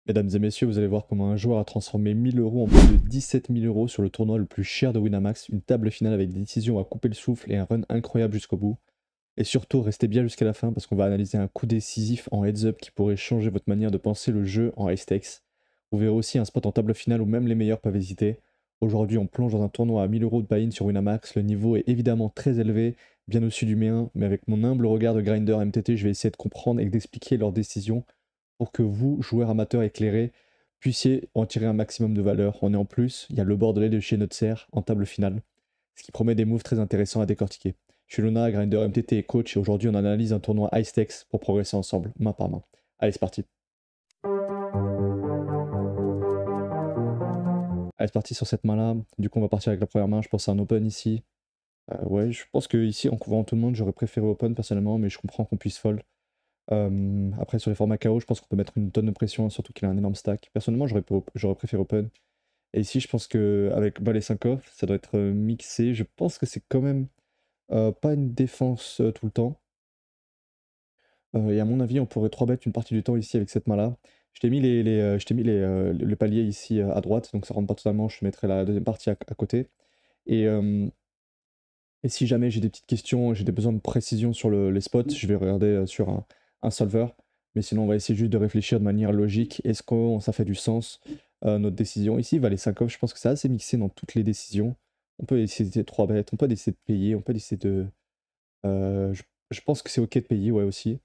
Mesdames et messieurs, vous allez voir comment un joueur a transformé 1000 euros en plus de 17 000 euros sur le tournoi le plus cher de Winamax, une table finale avec des décisions à couper le souffle et un run incroyable jusqu'au bout. Et surtout, restez bien jusqu'à la fin parce qu'on va analyser un coup décisif en heads up qui pourrait changer votre manière de penser le jeu en high stakes. Vous verrez aussi un spot en table finale où même les meilleurs peuvent hésiter. Aujourd'hui, on plonge dans un tournoi à 1000 euros de buy-in sur Winamax. Le niveau est évidemment très élevé, bien au-dessus du mien, mais avec mon humble regard de grinder MTT, je vais essayer de comprendre et d'expliquer leurs décisions pour que vous, joueurs amateurs éclairés, puissiez en tirer un maximum de valeur. On est en plus, il y a le Bordelais de chez Notser en table finale, ce qui promet des moves très intéressants à décortiquer. Je suis Luna, grinder MTT et coach, et aujourd'hui on analyse un tournoi high stakes pour progresser ensemble, main par main. Allez, c'est parti. Allez, c'est parti sur cette main-là. Du coup, on va partir avec la première main. Je pense à un open ici. Ouais, je pense que ici, en couvrant tout le monde, j'aurais préféré open personnellement, mais je comprends qu'on puisse fold. Après, sur les formats KO, je pense qu'on peut mettre une tonne de pression, surtout qu'il a un énorme stack. Personnellement, j'aurais préféré open. Et ici, je pense qu'avec les 5 off, ça doit être mixé. Je pense que c'est quand même pas une défense tout le temps. Et à mon avis, on pourrait 3 bet une partie du temps ici avec cette main-là. Je t'ai mis, je t'ai mis le palier ici à droite, donc ça rentre pas totalement. Je te mettrai la deuxième partie à côté. Et, et si jamais j'ai des petites questions, j'ai des besoins de précision sur les spots, je vais regarder sur un solver. Mais sinon, on va essayer juste de réfléchir de manière logique. Est-ce que ça fait du sens, notre décision? Ici, valet 5 off, je pense que c'est assez mixé dans toutes les décisions. On peut essayer de 3 bêtes, on peut essayer de payer, on peut essayer de... je pense que c'est ok de payer, ouais, aussi.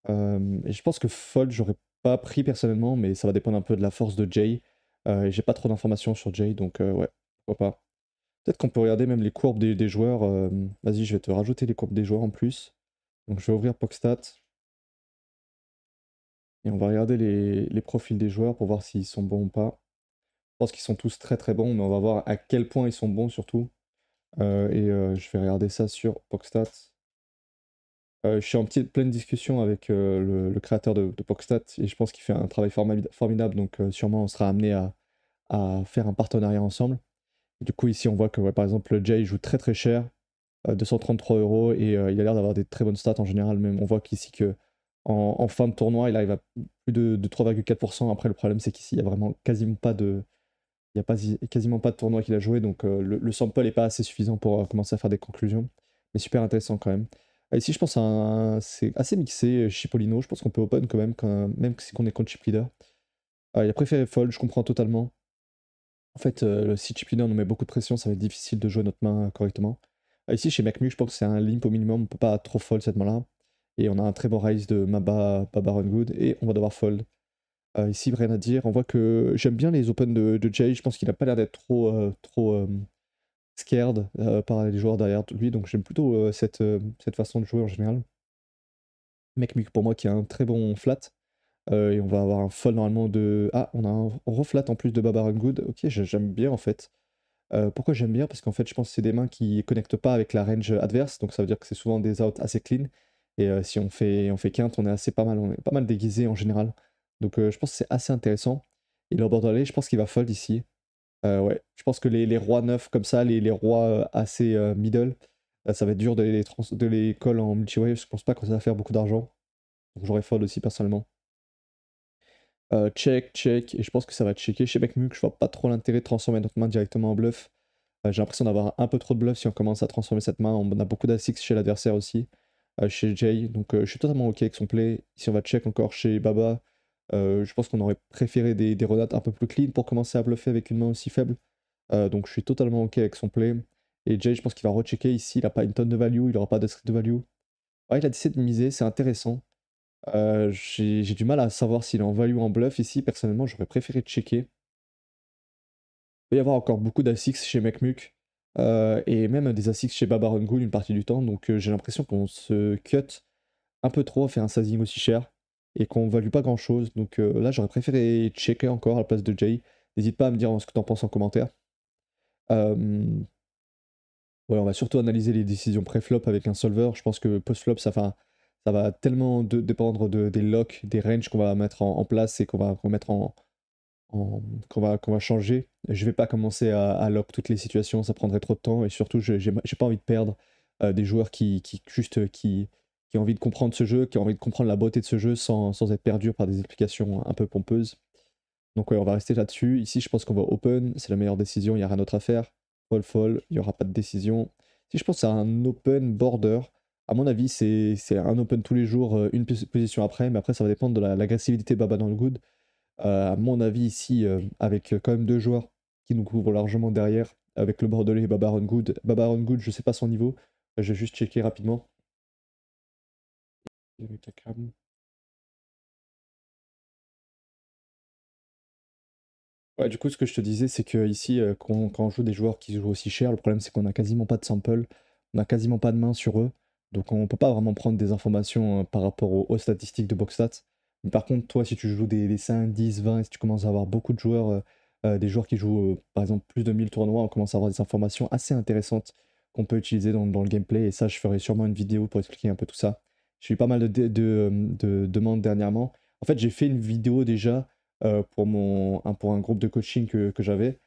Et je pense que fold, j'aurais pas pris personnellement, mais ça va dépendre un peu de la force de Jay. Et j'ai pas trop d'informations sur Jay, donc ouais, pourquoi pas. Peut-être qu'on peut regarder même les courbes des joueurs. Vas-y, je vais te rajouter les courbes des joueurs en plus. Donc je vais ouvrir Pokstat. Et on va regarder les profils des joueurs pour voir s'ils sont bons ou pas. Je pense qu'ils sont tous très très bons, mais on va voir à quel point ils sont bons surtout. Je vais regarder ça sur Pokstat. Je suis en pleine discussion avec le créateur de Pokstat et je pense qu'il fait un travail formidable, donc sûrement on sera amené à faire un partenariat ensemble. Et du coup, ici, on voit que ouais, par exemple, Jay joue très très cher, 233 euros, et il a l'air d'avoir des très bonnes stats en général. Même on voit qu'ici, que en fin de tournoi, il arrive à plus de 3,4%. Après, le problème, c'est qu'ici, il y a vraiment quasiment pas de, il y a quasiment pas de tournoi qu'il a joué, donc le sample n'est pas assez suffisant pour commencer à faire des conclusions. Mais super intéressant quand même. Ici, je pense c'est assez mixé, Chipolino. Je pense qu'on peut open quand même, même si on est contre chip leader. Il a préféré fold, je comprends totalement. En fait, si chip leader nous met beaucoup de pression, ça va être difficile de jouer notre main correctement. Ici, chez MacMu, je pense que c'est un limp au minimum. On peut pas trop fold cette main-là. Et on a un très bon raise de Baba Run Good. Et on va devoir fold. Ici, rien à dire. On voit que j'aime bien les open de Jay. Je pense qu'il a pas l'air d'être trop scared par les joueurs derrière lui. Donc j'aime plutôt cette façon de jouer en général. MacMu, pour moi, qui a un très bon flat. Et on va avoir un fold normalement de... Ah, on a un reflat en plus de Baba Run Good. Ok, j'aime bien en fait. Pourquoi j'aime bien? Parce qu'en fait, je pense que c'est des mains qui ne connectent pas avec la range adverse, donc ça veut dire que c'est souvent des outs assez clean. Et si on fait quinte, on est on est pas mal déguisé en général. Donc je pense que c'est assez intéressant. Et le borderlay, je pense qu'il va fold ici. Ouais, je pense que les rois neufs comme ça, les rois assez middle, ça va être dur de les call en multi-wave. Je pense pas que ça va faire beaucoup d'argent. Donc j'aurais fold aussi personnellement. Check, check, et je pense que ça va checker. Chez Backmuk, je vois pas trop l'intérêt de transformer notre main directement en bluff. J'ai l'impression d'avoir un peu trop de bluff si on commence à transformer cette main. On a beaucoup d'A6 chez l'adversaire aussi, chez Jay. Donc je suis totalement ok avec son play. Si on va check encore chez Baba, je pense qu'on aurait préféré des renates un peu plus clean pour commencer à bluffer avec une main aussi faible. Donc je suis totalement ok avec son play. Et Jay, je pense qu'il va rechecker ici. Il n'a pas une tonne de value, il n'aura pas de street de value. Ouais, il a décidé de miser, c'est intéressant. J'ai du mal à savoir s'il est en value ou en bluff ici. Personnellement, j'aurais préféré checker. Il peut y avoir encore beaucoup d'A6 chez Mekmuk. Et même des A6 chez Baba Run une partie du temps. Donc j'ai l'impression qu'on se cut un peu trop à faire un sizing aussi cher. Et qu'on value pas grand chose. Donc là, j'aurais préféré checker encore à la place de Jay. N'hésite pas à me dire ce que t'en penses en commentaire. Ouais, on va surtout analyser les décisions pré-flop avec un solver. Je pense que post-flop, ça va tellement dépendre des locks, des ranges qu'on va mettre en place et qu'on va mettre qu'on va changer. Je vais pas commencer à lock toutes les situations, ça prendrait trop de temps et surtout, j'ai pas envie de perdre des joueurs qui ont envie de comprendre ce jeu, qui ont envie de comprendre la beauté de ce jeu sans être perdus par des explications un peu pompeuses. Donc ouais, on va rester là-dessus. Ici, je pense qu'on va open, c'est la meilleure décision, il n'y a rien d'autre à faire. Fold, il n'y aura pas de décision. Si je pense à un open border, à mon avis, c'est un open tous les jours, une position après, mais après, ça va dépendre de l'agressivité Baba dans le good. À mon avis, ici, avec quand même deux joueurs qui nous couvrent largement derrière, avec le bordelais et Baba Run Good. Baba Run Good, je sais pas son niveau, je vais juste checker rapidement. Ouais, du coup, ce que je te disais, c'est que ici, quand on joue des joueurs qui jouent aussi cher, le problème c'est qu'on a quasiment pas de sample, on a quasiment pas de main sur eux, donc on peut pas vraiment prendre des informations par rapport aux statistiques de Boxstats. Mais par contre, toi, si tu joues des 5, 10, 20, et si tu commences à avoir beaucoup de joueurs, des joueurs qui jouent par exemple plus de 1000 tournois, on commence à avoir des informations assez intéressantes qu'on peut utiliser dans le gameplay, et ça, je ferai sûrement une vidéo pour expliquer un peu tout ça. J'ai eu pas mal de demandes dernièrement. En fait, j'ai fait une vidéo déjà pour un groupe de coaching que j'avais.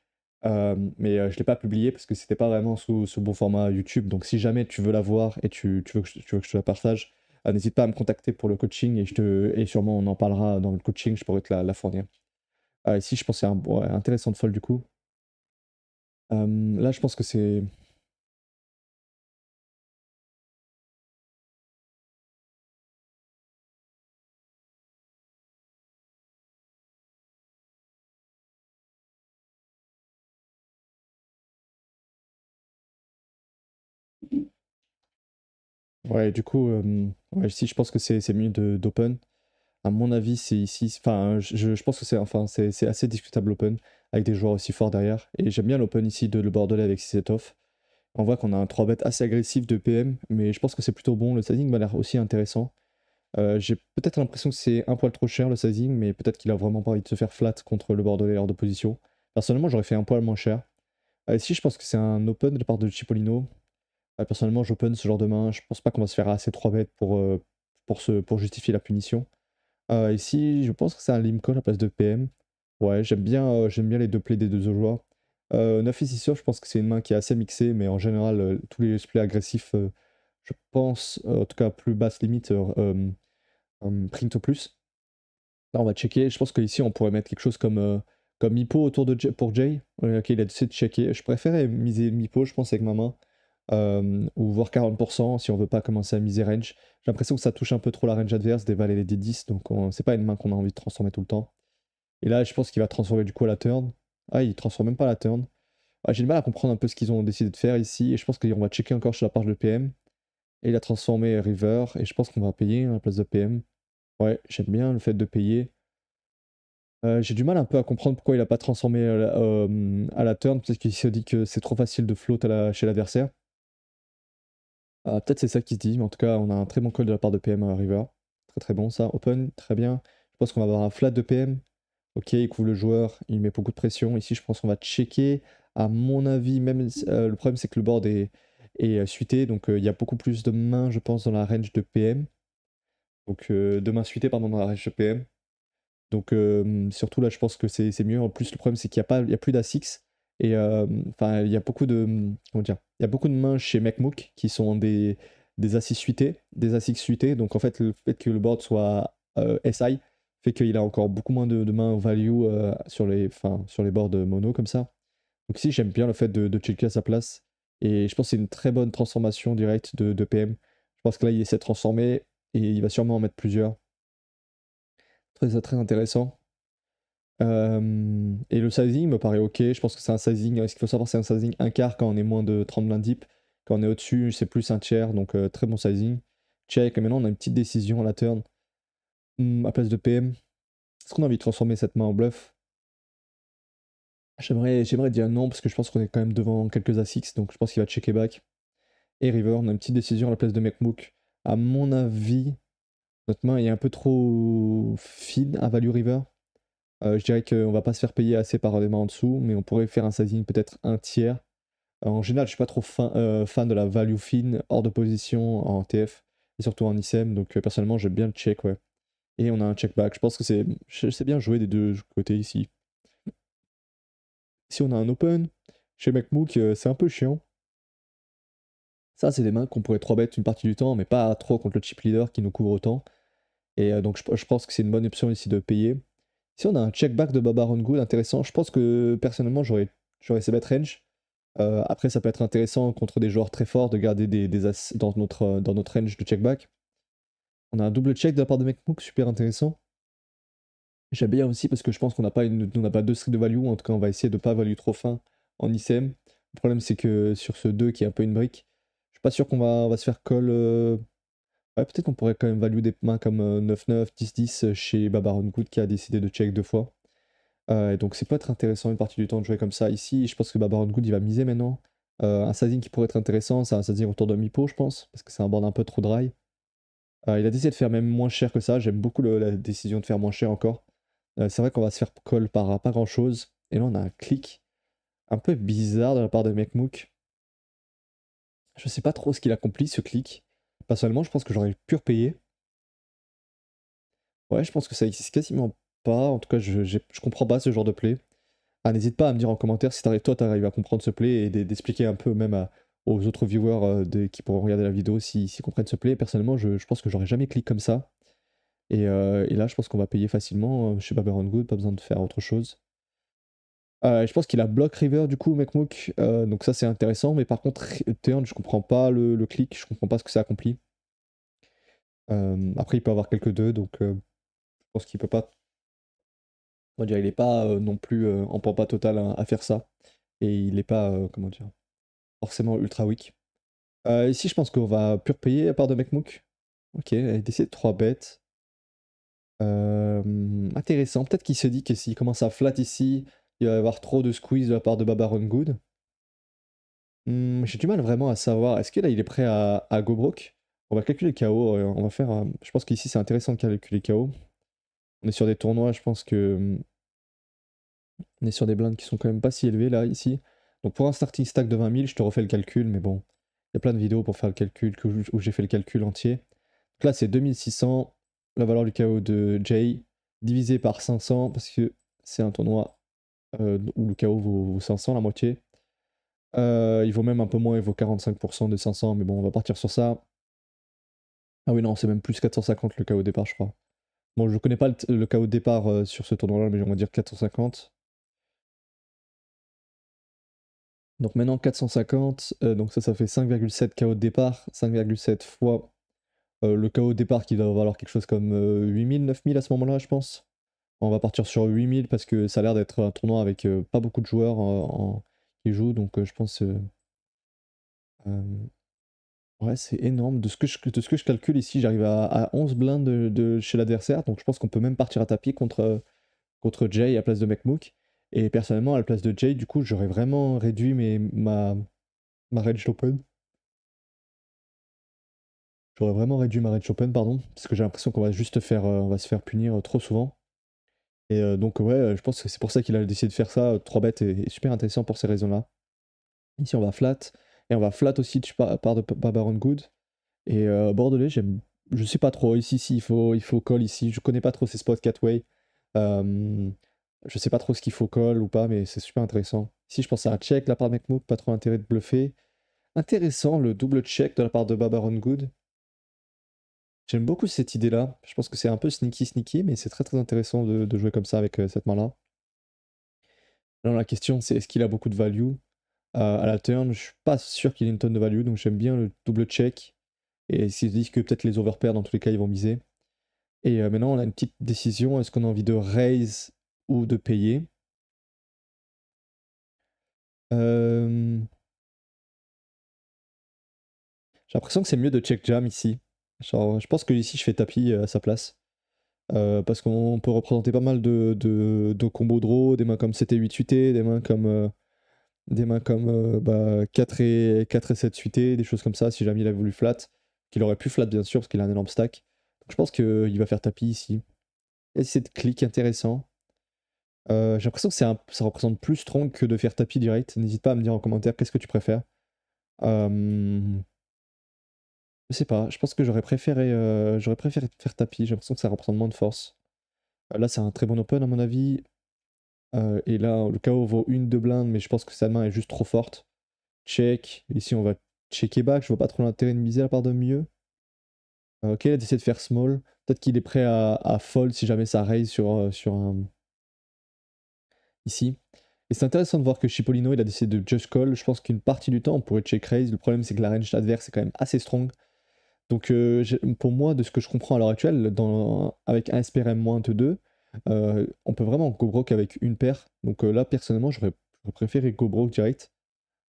Mais je ne l'ai pas publié parce que c'était pas vraiment sous bon format YouTube. Donc si jamais tu veux la voir et tu veux que je te la partage, n'hésite pas à me contacter pour le coaching et sûrement on en parlera dans le coaching, je pourrais te la fournir. Ici, je pense que c'est ouais, intéressant de fold du coup. Là, je pense que c'est. Ouais, du coup, ouais, ici, je pense que c'est mieux d'open. À mon avis, c'est ici. Enfin, je pense que c'est assez discutable l'open avec des joueurs aussi forts derrière. Et j'aime bien l'open ici de le Bordelais avec 6 off. On voit qu'on a un 3 bet assez agressif de PM, mais je pense que c'est plutôt bon. Le sizing m'a l'air aussi intéressant. J'ai peut-être l'impression que c'est un poil trop cher le sizing, mais peut-être qu'il a vraiment pas envie de se faire flat contre le Bordelais hors de position. Personnellement, j'aurais fait un poil moins cher. Ici, je pense que c'est un open de la part de Cipollino. Personnellement, j'open ce genre de main. Je pense pas qu'on va se faire assez 3 bet pour justifier la punition. Ici, je pense que c'est un limp call à place de PM. Ouais, j'aime bien les deux plays des deux joueurs. 9 et 6 sur, je pense que c'est une main qui est assez mixée, mais en général, tous les plays agressifs, je pense, en tout cas plus basse limite, print au plus. Là, on va checker. Je pense qu'ici, on pourrait mettre quelque chose comme Hippo autour de pour Jay. Ok, il a décidé de checker. Je préférais miser Hippo, je pense, avec ma main. Ou voir 40% si on veut pas commencer à miser range. J'ai l'impression que ça touche un peu trop la range adverse, des valets et des 10, donc c'est pas une main qu'on a envie de transformer tout le temps. Et là, je pense qu'il va transformer du coup à la turn. Ah, il transforme même pas à la turn. Ah, j'ai du mal à comprendre un peu ce qu'ils ont décidé de faire ici, et je pense qu'on va checker encore sur la page de PM. Et il a transformé River, et je pense qu'on va payer à la place de PM. Ouais, j'aime bien le fait de payer. J'ai du mal un peu à comprendre pourquoi il a pas transformé à la turn, peut-être qu'il se dit que c'est trop facile de float chez l'adversaire. Peut-être c'est ça qui se dit, mais en tout cas, on a un très bon call de la part de PM à River. Très très bon ça. Open, très bien. Je pense qu'on va avoir un flat de PM. Ok, il couvre le joueur, il met beaucoup de pression. Ici, je pense qu'on va checker. À mon avis, même le problème, c'est que le board est suité, donc il y a beaucoup plus de mains, je pense, dans la range de PM. Donc, de mains suitées, pardon, dans la range de PM. Donc surtout là, je pense que c'est mieux. En plus, le problème, c'est qu'il y a plus d'A6. Et enfin, il y a beaucoup de. Comment dire? Il y a beaucoup de mains chez MacMook qui sont des A6 suités. Des A6 suités. Donc en fait, le fait que le board soit SI fait qu'il a encore beaucoup moins de mains value sur les boards mono comme ça. Donc ici, j'aime bien le fait de checker à sa place. Et je pense que c'est une très bonne transformation directe de PM. Je pense que là, il essaie de transformer et il va sûrement en mettre plusieurs. Très, très intéressant. Et le sizing me paraît ok. Je pense que c'est un sizing. Ce qu'il faut savoir, c'est un sizing un quart quand on est moins de 30 blindes deep. Quand on est au-dessus, c'est plus un tiers. Donc très bon sizing. Check. Et maintenant, on a une petite décision à la turn. À place de PM. Est-ce qu'on a envie de transformer cette main en bluff? J'aimerais dire non parce que je pense qu'on est quand même devant quelques A6. Donc je pense qu'il va checker back. Et river, on a une petite décision à la place de McMook. À mon avis, notre main est un peu trop fine à value river. Je dirais qu'on va pas se faire payer assez par des mains en dessous, mais on pourrait faire un sizing peut-être un tiers. En général, je suis pas trop fan de la value fine hors de position en TF et surtout en ICM, donc personnellement, j'aime bien le check, ouais. Et on a un check back. Je pense que c'est bien joué des deux côtés ici. Si on a un open, chez McMook, c'est un peu chiant. Ça, c'est des mains qu'on pourrait 3 bet une partie du temps, mais pas trop contre le chip leader qui nous couvre autant. Et donc, je pense que c'est une bonne option ici de payer. Si on a un check back de Babaron Good intéressant, je pense que personnellement j'aurais essayé bet range. Après ça peut être intéressant contre des joueurs très forts de garder des as dans notre range de check back. On a un double check de la part de Mekmook, super intéressant. J'aime bien aussi parce que je pense qu'on n'a pas, deux streets de value, en tout cas on va essayer de pas value trop fin en ICM. Le problème c'est que sur ce 2 qui est un peu une brique, je suis pas sûr on va se faire call. Ouais, peut-être qu'on pourrait quand même value des mains comme 9-9, 10-10 chez Babaron Good qui a décidé de check 2 fois. Et donc c'est peut être intéressant une partie du temps de jouer comme ça. Ici, je pense que Babaron Good il va miser maintenant. Un sizing qui pourrait être intéressant, c'est un sizing autour de mi-pot, je pense, parce que c'est un board un peu trop dry. Il a décidé de faire même moins cher que ça. J'aime beaucoup la décision de faire moins cher encore. C'est vrai qu'on va se faire call par pas grand chose. Et là, on a un clic un peu bizarre de la part de Mekmook. Je sais pas trop ce qu'il accomplit ce clic. Personnellement, je pense que j'aurais pu repayer. Ouais, je pense que ça existe quasiment pas. En tout cas, je comprends pas ce genre de play. Ah, n'hésite pas à me dire en commentaire si toi, t'arrives à comprendre ce play et d'expliquer un peu même aux autres viewers qui pourront regarder la vidéo s'ils comprennent ce play. Personnellement, je pense que j'aurais jamais cliqué comme ça. Et là, je pense qu'on va payer facilement chez Babaron Good, pas besoin de faire autre chose. Je pense qu'il a block river du coup, Mekmook, donc ça c'est intéressant, mais par contre, turn, je comprends pas le clic, je comprends pas ce que ça accomplit. Après, il peut avoir quelques 2, donc je pense qu'il peut pas. On va dire, il est pas non plus en pampa total à faire ça. Et il est pas, comment dire, forcément ultra weak. Ici, je pense qu'on va pur payer à part de Mekmook. Ok, il décide de 3 bêtes. Intéressant. Peut-être qu'il se dit que s'il commence à flat ici, il va y avoir trop de squeeze de la part de Babaron Good. J'ai du mal vraiment à savoir. Est-ce que là il est prêt à go broke? On va calculer le KO. On va faire. Je pense qu'ici c'est intéressant de calculer KO. On est sur des tournois, je pense que. On est sur des blindes qui sont quand même pas si élevées là, ici. Donc pour un starting stack de 20 000, je te refais le calcul, mais bon. Il y a plein de vidéos pour faire le calcul où j'ai fait le calcul entier. Donc là c'est 2600, la valeur du KO de Jay, divisé par 500, parce que c'est un tournoi où le KO vaut 500, la moitié. Il vaut même un peu moins, il vaut 45% de 500, mais bon, on va partir sur ça. Ah oui, non, c'est même plus 450 le KO au départ, je crois. Bon, je connais pas le KO de départ sur ce tournoi-là, mais on va dire 450. Donc maintenant 450, donc ça fait 5,7 KO de départ, 5,7 fois le KO de départ qui va valoir quelque chose comme 8000, 9000 à ce moment-là, je pense. On va partir sur 8000 parce que ça a l'air d'être un tournoi avec pas beaucoup de joueurs qui jouent, donc je pense. Ouais, c'est énorme. De ce que je calcule ici, j'arrive à 11 blindes chez l'adversaire, donc je pense qu'on peut même partir à tapis contre Jay à la place de Mekmook. Et personnellement, à la place de Jay, du coup, j'aurais vraiment réduit ma range open. J'aurais vraiment réduit ma range open, pardon, parce que j'ai l'impression qu'on va juste on va se faire punir trop souvent. Et donc, ouais, je pense que c'est pour ça qu'il a décidé de faire ça. 3 bêtes est super intéressant pour ces raisons-là. Ici, on va flat. Et on va flat aussi de part de Babaron Good. Et Bordelais, je sais pas trop. Ici, il faut call ici. Je connais pas trop ces spots catway. Je sais pas trop ce qu'il faut call ou pas, mais c'est super intéressant. Ici, je pense à un check de la part de Mekmook, pas trop intérêt de bluffer. Intéressant le double check de la part de Babaron Good. J'aime beaucoup cette idée-là. Je pense que c'est un peu sneaky, mais c'est très très intéressant de jouer comme ça avec cette main-là. Alors la question, c'est est-ce qu'il a beaucoup de value à la turn? Je suis pas sûr qu'il ait une tonne de value, donc j'aime bien le double check. Et s'ils se disent que peut-être les overpairs, dans tous les cas, ils vont miser. Et maintenant, on a une petite décision. Est-ce qu'on a envie de raise ou de payer? J'ai l'impression que c'est mieux de check jam ici. Genre, je pense que ici, je fais tapis à sa place. Parce qu'on peut représenter pas mal de combos draw, des mains comme CT8 suité, des mains comme 4 et 7 suité, des choses comme ça, si jamais il avait voulu flat. Qu'il aurait pu flat, bien sûr, parce qu'il a un énorme stack. Donc, je pense qu'il va faire tapis ici. Et c'est clic intéressant. J'ai l'impression que ça représente plus strong que de faire tapis direct. N'hésite pas à me dire en commentaire qu'est-ce que tu préfères. Je sais pas, je pense que j'aurais préféré faire tapis. J'ai l'impression que ça représente moins de force. Là, c'est un très bon open à mon avis. Et là, le KO vaut une de blinde, mais je pense que sa main est juste trop forte. Check. Ici, on va checker back. Je vois pas trop l'intérêt de miser à part de mieux. Ok, il a décidé de faire small. Peut-être qu'il est prêt à fold si jamais ça raise sur un. ici. Et c'est intéressant de voir que Cipollino, il a décidé de just call. Je pense qu'une partie du temps, on pourrait check raise. Le problème, c'est que la range adverse est quand même assez strong. Donc pour moi, de ce que je comprends à l'heure actuelle, avec un SPRM-2, on peut vraiment go broke avec une paire. Donc là, personnellement, j'aurais préféré go broke direct.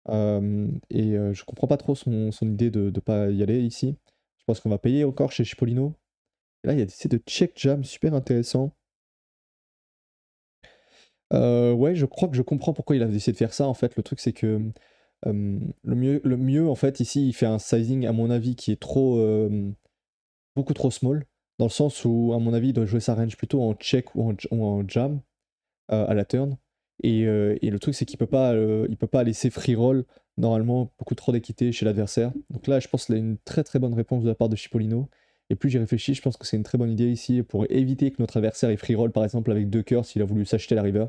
Je comprends pas trop son idée de ne pas y aller ici. Je pense qu'on va payer encore chez Cipollino. Et là, il y a des essais de check jam super intéressant. Ouais, je crois que je comprends pourquoi il a décidé de faire ça. En fait, le truc, c'est que le mieux, en fait, ici, il fait un sizing, à mon avis, qui est beaucoup trop small. Dans le sens où, à mon avis, il doit jouer sa range plutôt en check ou en jam à la turn. Et le truc, c'est il peut pas laisser free roll, normalement, beaucoup trop d'équité chez l'adversaire. Donc là, je pense qu'il a une très très bonne réponse de la part de Cipollino. Et plus j'y réfléchis, je pense que c'est une très bonne idée ici pour éviter que notre adversaire ait free roll, par exemple, avec 2 cœurs s'il a voulu s'acheter la river.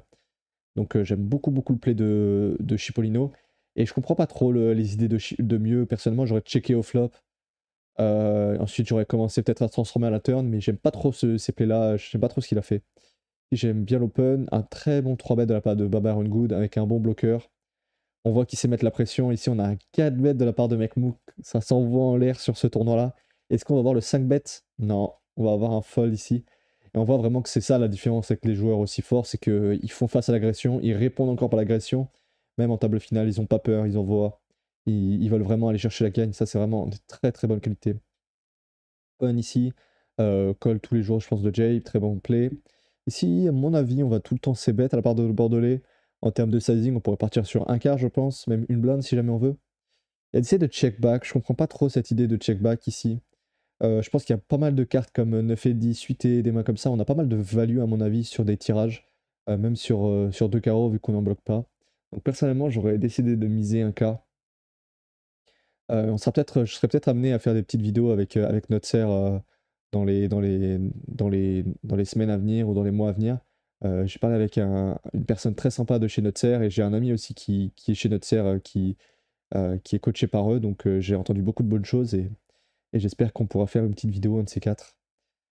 Donc j'aime beaucoup beaucoup le play de Cipollino. Et je comprends pas trop les idées de mieux. Personnellement, j'aurais checké au flop. Ensuite, j'aurais commencé peut-être à transformer à la turn, mais j'aime pas trop ces plays-là. J'aime pas trop ce qu'il a fait. J'aime bien l'open, un très bon 3 bet de la part de Baba Good avec un bon bloqueur. On voit qu'il sait mettre la pression. Ici, on a un 4 bet de la part de Mekmouk. Ça s'envoie en l'air sur ce tournoi-là. Est-ce qu'on va avoir le 5 bet? Non, on va avoir un fold ici. Et on voit vraiment que c'est ça la différence avec les joueurs aussi forts, c'est qu'ils font face à l'agression, ils répondent encore par l'agression. Même en table finale, ils n'ont pas peur, ils envoient. Ils veulent vraiment aller chercher la gagne. Ça, c'est vraiment de très très bonne qualité. On ici, call tous les jours, je pense, de Jay, très bon play. Ici, à mon avis, on va tout le temps c'est bête à la part de Bordelais. En termes de sizing, on pourrait partir sur un quart, je pense, même une blinde si jamais on veut. Et d'essayer de check back, je comprends pas trop cette idée de check back ici. Je pense qu'il y a pas mal de cartes comme 9 et 10, 8 et des mains comme ça. On a pas mal de value, à mon avis, sur des tirages, même sur 2 carreaux, vu qu'on n'en bloque pas. Donc personnellement, j'aurais décidé de miser un quart. Je serais peut-être amené à faire des petites vidéos avec notre serre dans les semaines à venir ou dans les mois à venir. J'ai parlé avec une personne très sympa de chez Notser et j'ai un ami aussi qui est chez Notser qui est coaché par eux. Donc j'ai entendu beaucoup de bonnes choses et j'espère qu'on pourra faire une petite vidéo, un de ces quatre.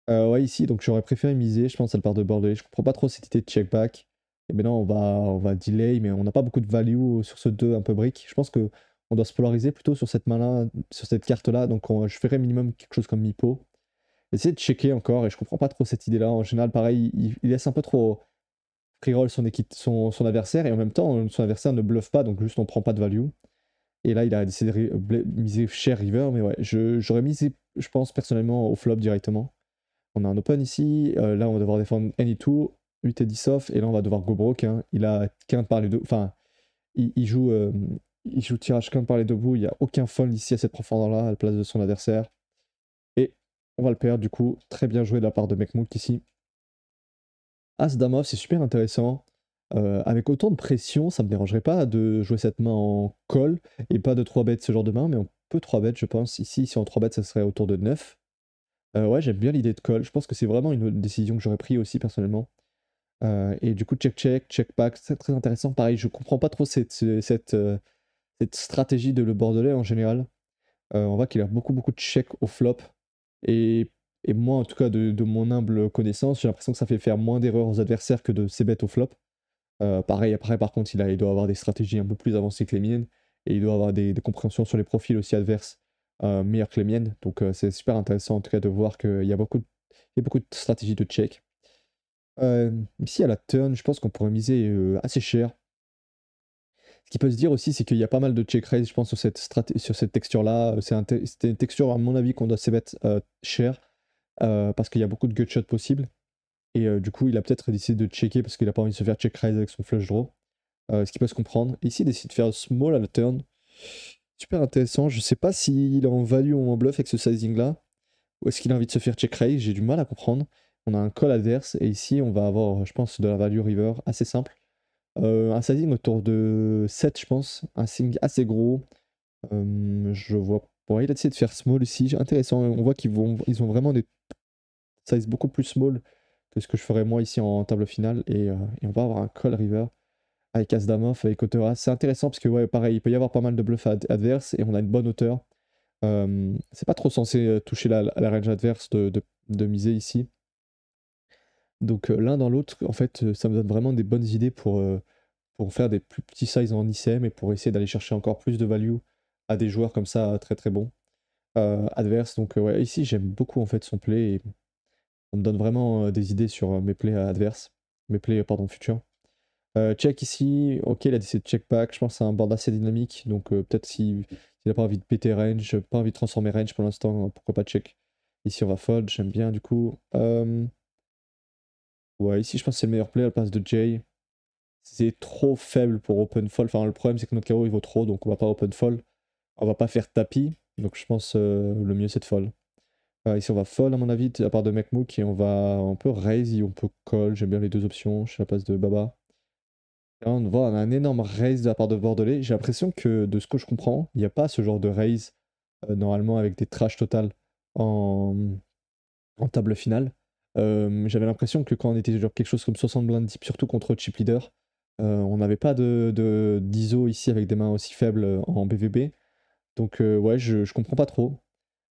Ouais, ici, donc j'aurais préféré miser, je pense, à la part de Bordelais. Je comprends pas trop cette idée de check back. Et maintenant, on va delay, mais on n'a pas beaucoup de value sur ce 2 un peu brick. Je pense que on doit se polariser plutôt sur cette main-là, sur cette carte-là. Donc je ferais minimum quelque chose comme Mipo. Essayer de checker encore, et je comprends pas trop cette idée-là. En général, pareil, il laisse un peu trop free roll son adversaire, et en même temps, son adversaire ne bluffe pas, donc juste on prend pas de value. Et là, il a décidé de miser cher river, mais ouais, j'aurais misé, je pense, personnellement, au flop directement. On a un open ici, là on va devoir défendre any two, 8 et 10 off, et là on va devoir go broke. Hein. Il a quinte par les deux, enfin, il joue tirage quinte par les deux bouts, il n'y a aucun fold ici à cette profondeur-là, à la place de son adversaire. Et on va le perdre du coup, très bien joué de la part de Mekmouk ici. As Dame off, c'est super intéressant. Avec autant de pression, ça me dérangerait pas de jouer cette main en call, et pas de 3 bêtes ce genre de main, mais on peut 3 bêtes je pense. Ici, si en 3 bêtes, ça serait autour de 9. Ouais, j'aime bien l'idée de call. Je pense que c'est vraiment une décision que j'aurais pris aussi personnellement. Et du coup, check back, c'est très intéressant. Pareil, je comprends pas trop cette stratégie de le Bordelais en général. On voit qu'il a beaucoup beaucoup de check au flop. Et, et moi, en tout cas, de mon humble connaissance, j'ai l'impression que ça fait faire moins d'erreurs aux adversaires que de ses bêtes au flop. Pareil, après, par contre, il doit avoir des stratégies un peu plus avancées que les miennes. Et il doit avoir des compréhensions sur les profils aussi adverses meilleures que les miennes. Donc c'est super intéressant en tout cas de voir qu'il y a beaucoup de stratégies de check. Ici à la turn, je pense qu'on pourrait miser assez cher. Ce qui peut se dire aussi, c'est qu'il y a pas mal de check raise, je pense, sur cette texture-là. C'était une texture, à mon avis, qu'on doit se mettre cher parce qu'il y a beaucoup de gutshot possibles. Et du coup, il a peut-être décidé de checker parce qu'il a pas envie de se faire check raise avec son flush draw. Ce qui peut se comprendre. Ici, il décide de faire small à la turn. Super intéressant. Je sais pas s'il est en value ou en bluff avec ce sizing-là. Ou est-ce qu'il a envie de se faire check raise? J'ai du mal à comprendre. On a un call adverse et ici, on va avoir, je pense, de la value river assez simple. Un sizing autour de 7, je pense. Un sizing assez gros. Je vois. Bon, il a décidé de faire small ici. Intéressant. On voit ils ont vraiment des sizes beaucoup plus small que ce que je ferais moi ici en table finale. Et on va avoir un call river avec As-Dame off, avec hauteur As. C'est intéressant parce que, ouais, pareil, il peut y avoir pas mal de bluffs adverses et on a une bonne hauteur. C'est pas trop censé toucher la range adverse de miser ici. Donc l'un dans l'autre, en fait, ça me donne vraiment des bonnes idées pour faire des plus petits sizes en ICM et pour essayer d'aller chercher encore plus de value à des joueurs comme ça très très bons adverses. Donc ouais, ici j'aime beaucoup en fait son play et ça me donne vraiment des idées sur mes plays adverses, mes plays pardon futurs. Check ici, ok, il a décidé de check back. Je pense que c'est un board assez dynamique, donc peut-être s'il n'a pas envie de péter range, pas envie de transformer range pour l'instant, pourquoi pas check. Ici on va fold, j'aime bien du coup. Ouais, ici je pense que c'est le meilleur play à la place de Jay. C'est trop faible pour open fold. Enfin, le problème c'est que notre carreau il vaut trop, donc on va pas open fold. On va pas faire tapis, donc je pense le mieux c'est de fold. Ici on va fold à mon avis, à part de Mekmook, et on peut raise et on peut call. J'aime bien les deux options, je suis à la place de Baba. Là, on voit on a un énorme raise de la part de Bordelais. J'ai l'impression que, de ce que je comprends, il n'y a pas ce genre de raise normalement avec des trash total en, en table finale. J'avais l'impression que quand on était genre quelque chose comme 60 blindes deep, surtout contre chip leader, on n'avait pas d'ISO ici avec des mains aussi faibles en BVB. Donc ouais, je comprends pas trop.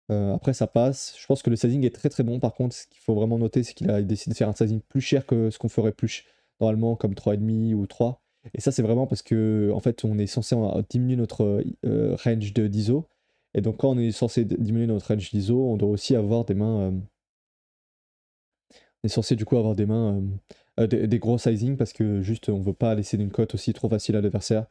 Après ça passe. Je pense que le sizing est très très bon. Par contre, ce qu'il faut vraiment noter, c'est qu'il a décidé de faire un sizing plus cher que ce qu'on ferait plus normalement comme 3,5 ou 3. Et ça c'est vraiment parce que en fait on est censé diminuer notre range d'ISO. Et donc quand on est censé diminuer notre range d'ISO, on doit aussi avoir des mains. On est censé du coup avoir des mains, des gros sizing parce que juste on veut pas laisser une cote aussi trop facile à l'adversaire.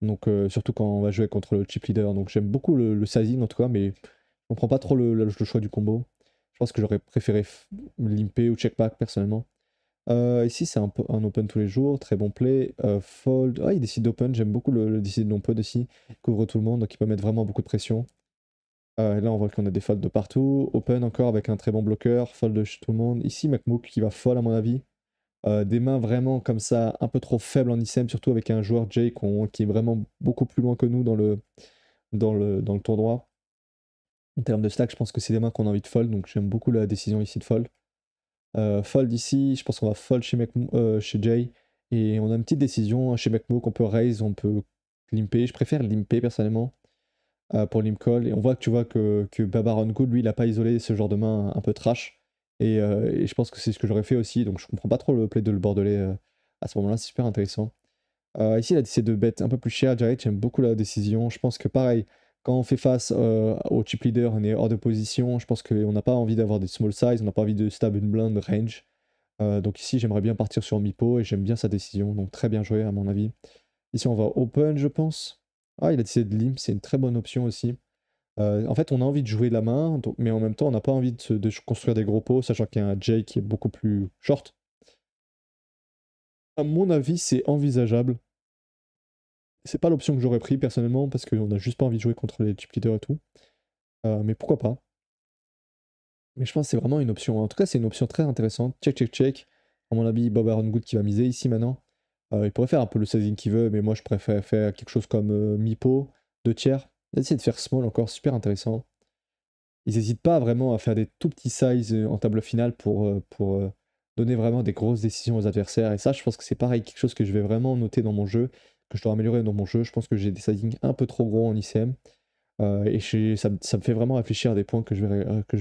Donc surtout quand on va jouer contre le chip leader. Donc j'aime beaucoup le sizing en tout cas, mais je comprends pas trop le choix du combo. Je pense que j'aurais préféré limper ou check back personnellement. Ici c'est un open tous les jours, très bon play. Fold. Ah il décide d'open, j'aime beaucoup le décide non pod aussi. Il couvre tout le monde, donc il peut mettre vraiment beaucoup de pression. Et là, on voit qu'on a des folds de partout. Open encore avec un très bon bloqueur. Fold de chez tout le monde. Ici, McMook qui va fold à mon avis. Des mains vraiment comme ça, un peu trop faibles en ICM, surtout avec un joueur Jay qui est vraiment beaucoup plus loin que nous dans le tournoi. En termes de stack, je pense que c'est des mains qu'on a envie de fold, donc j'aime beaucoup la décision ici de fold. Fold ici, je pense qu'on va fold chez Jay. Et on a une petite décision chez McMook, on peut raise, on peut limper. Je préfère limper personnellement pour l'imcall. Et on voit que tu vois que Babaron Good, lui, il a pas isolé ce genre de main un peu trash. Et je pense que c'est ce que j'aurais fait aussi. Donc je comprends pas trop le play de le Bordelais à ce moment-là, c'est super intéressant. Ici, il a décidé de bet un peu plus cher. Jared, j'aime beaucoup la décision. Je pense que pareil, quand on fait face au chip leader, on est hors de position. Je pense qu'on n'a pas envie d'avoir des small size, on n'a pas envie de stab une blinde range. Donc ici, j'aimerais bien partir sur Mipo et j'aime bien sa décision. Donc très bien joué à mon avis. Ici, on va open, je pense. Ah, il a décidé de limp, c'est une très bonne option aussi. En fait, on a envie de jouer la main, mais en même temps, on n'a pas envie de construire des gros pots, sachant qu'il y a un Jay qui est beaucoup plus short. À mon avis, c'est envisageable. C'est pas l'option que j'aurais pris personnellement, parce qu'on n'a juste pas envie de jouer contre les chip leaders et tout. Mais pourquoi pas? Mais je pense que c'est vraiment une option. En tout cas, c'est une option très intéressante. Check, check, check. À mon avis, Bob Aaron Good qui va miser ici maintenant. Il pourrait faire un peu le sizing qu'il veut, mais moi je préfère faire quelque chose comme Mipo, 2 tiers. Il a essayé de faire small encore, super intéressant. Ils n'hésitent pas vraiment à faire des tout petits sizes en table finale pour donner vraiment des grosses décisions aux adversaires. Et ça, je pense que c'est pareil, quelque chose que je vais vraiment noter dans mon jeu, que je dois améliorer dans mon jeu. Je pense que j'ai des sizings un peu trop gros en ICM. Ça me fait vraiment réfléchir à des points que je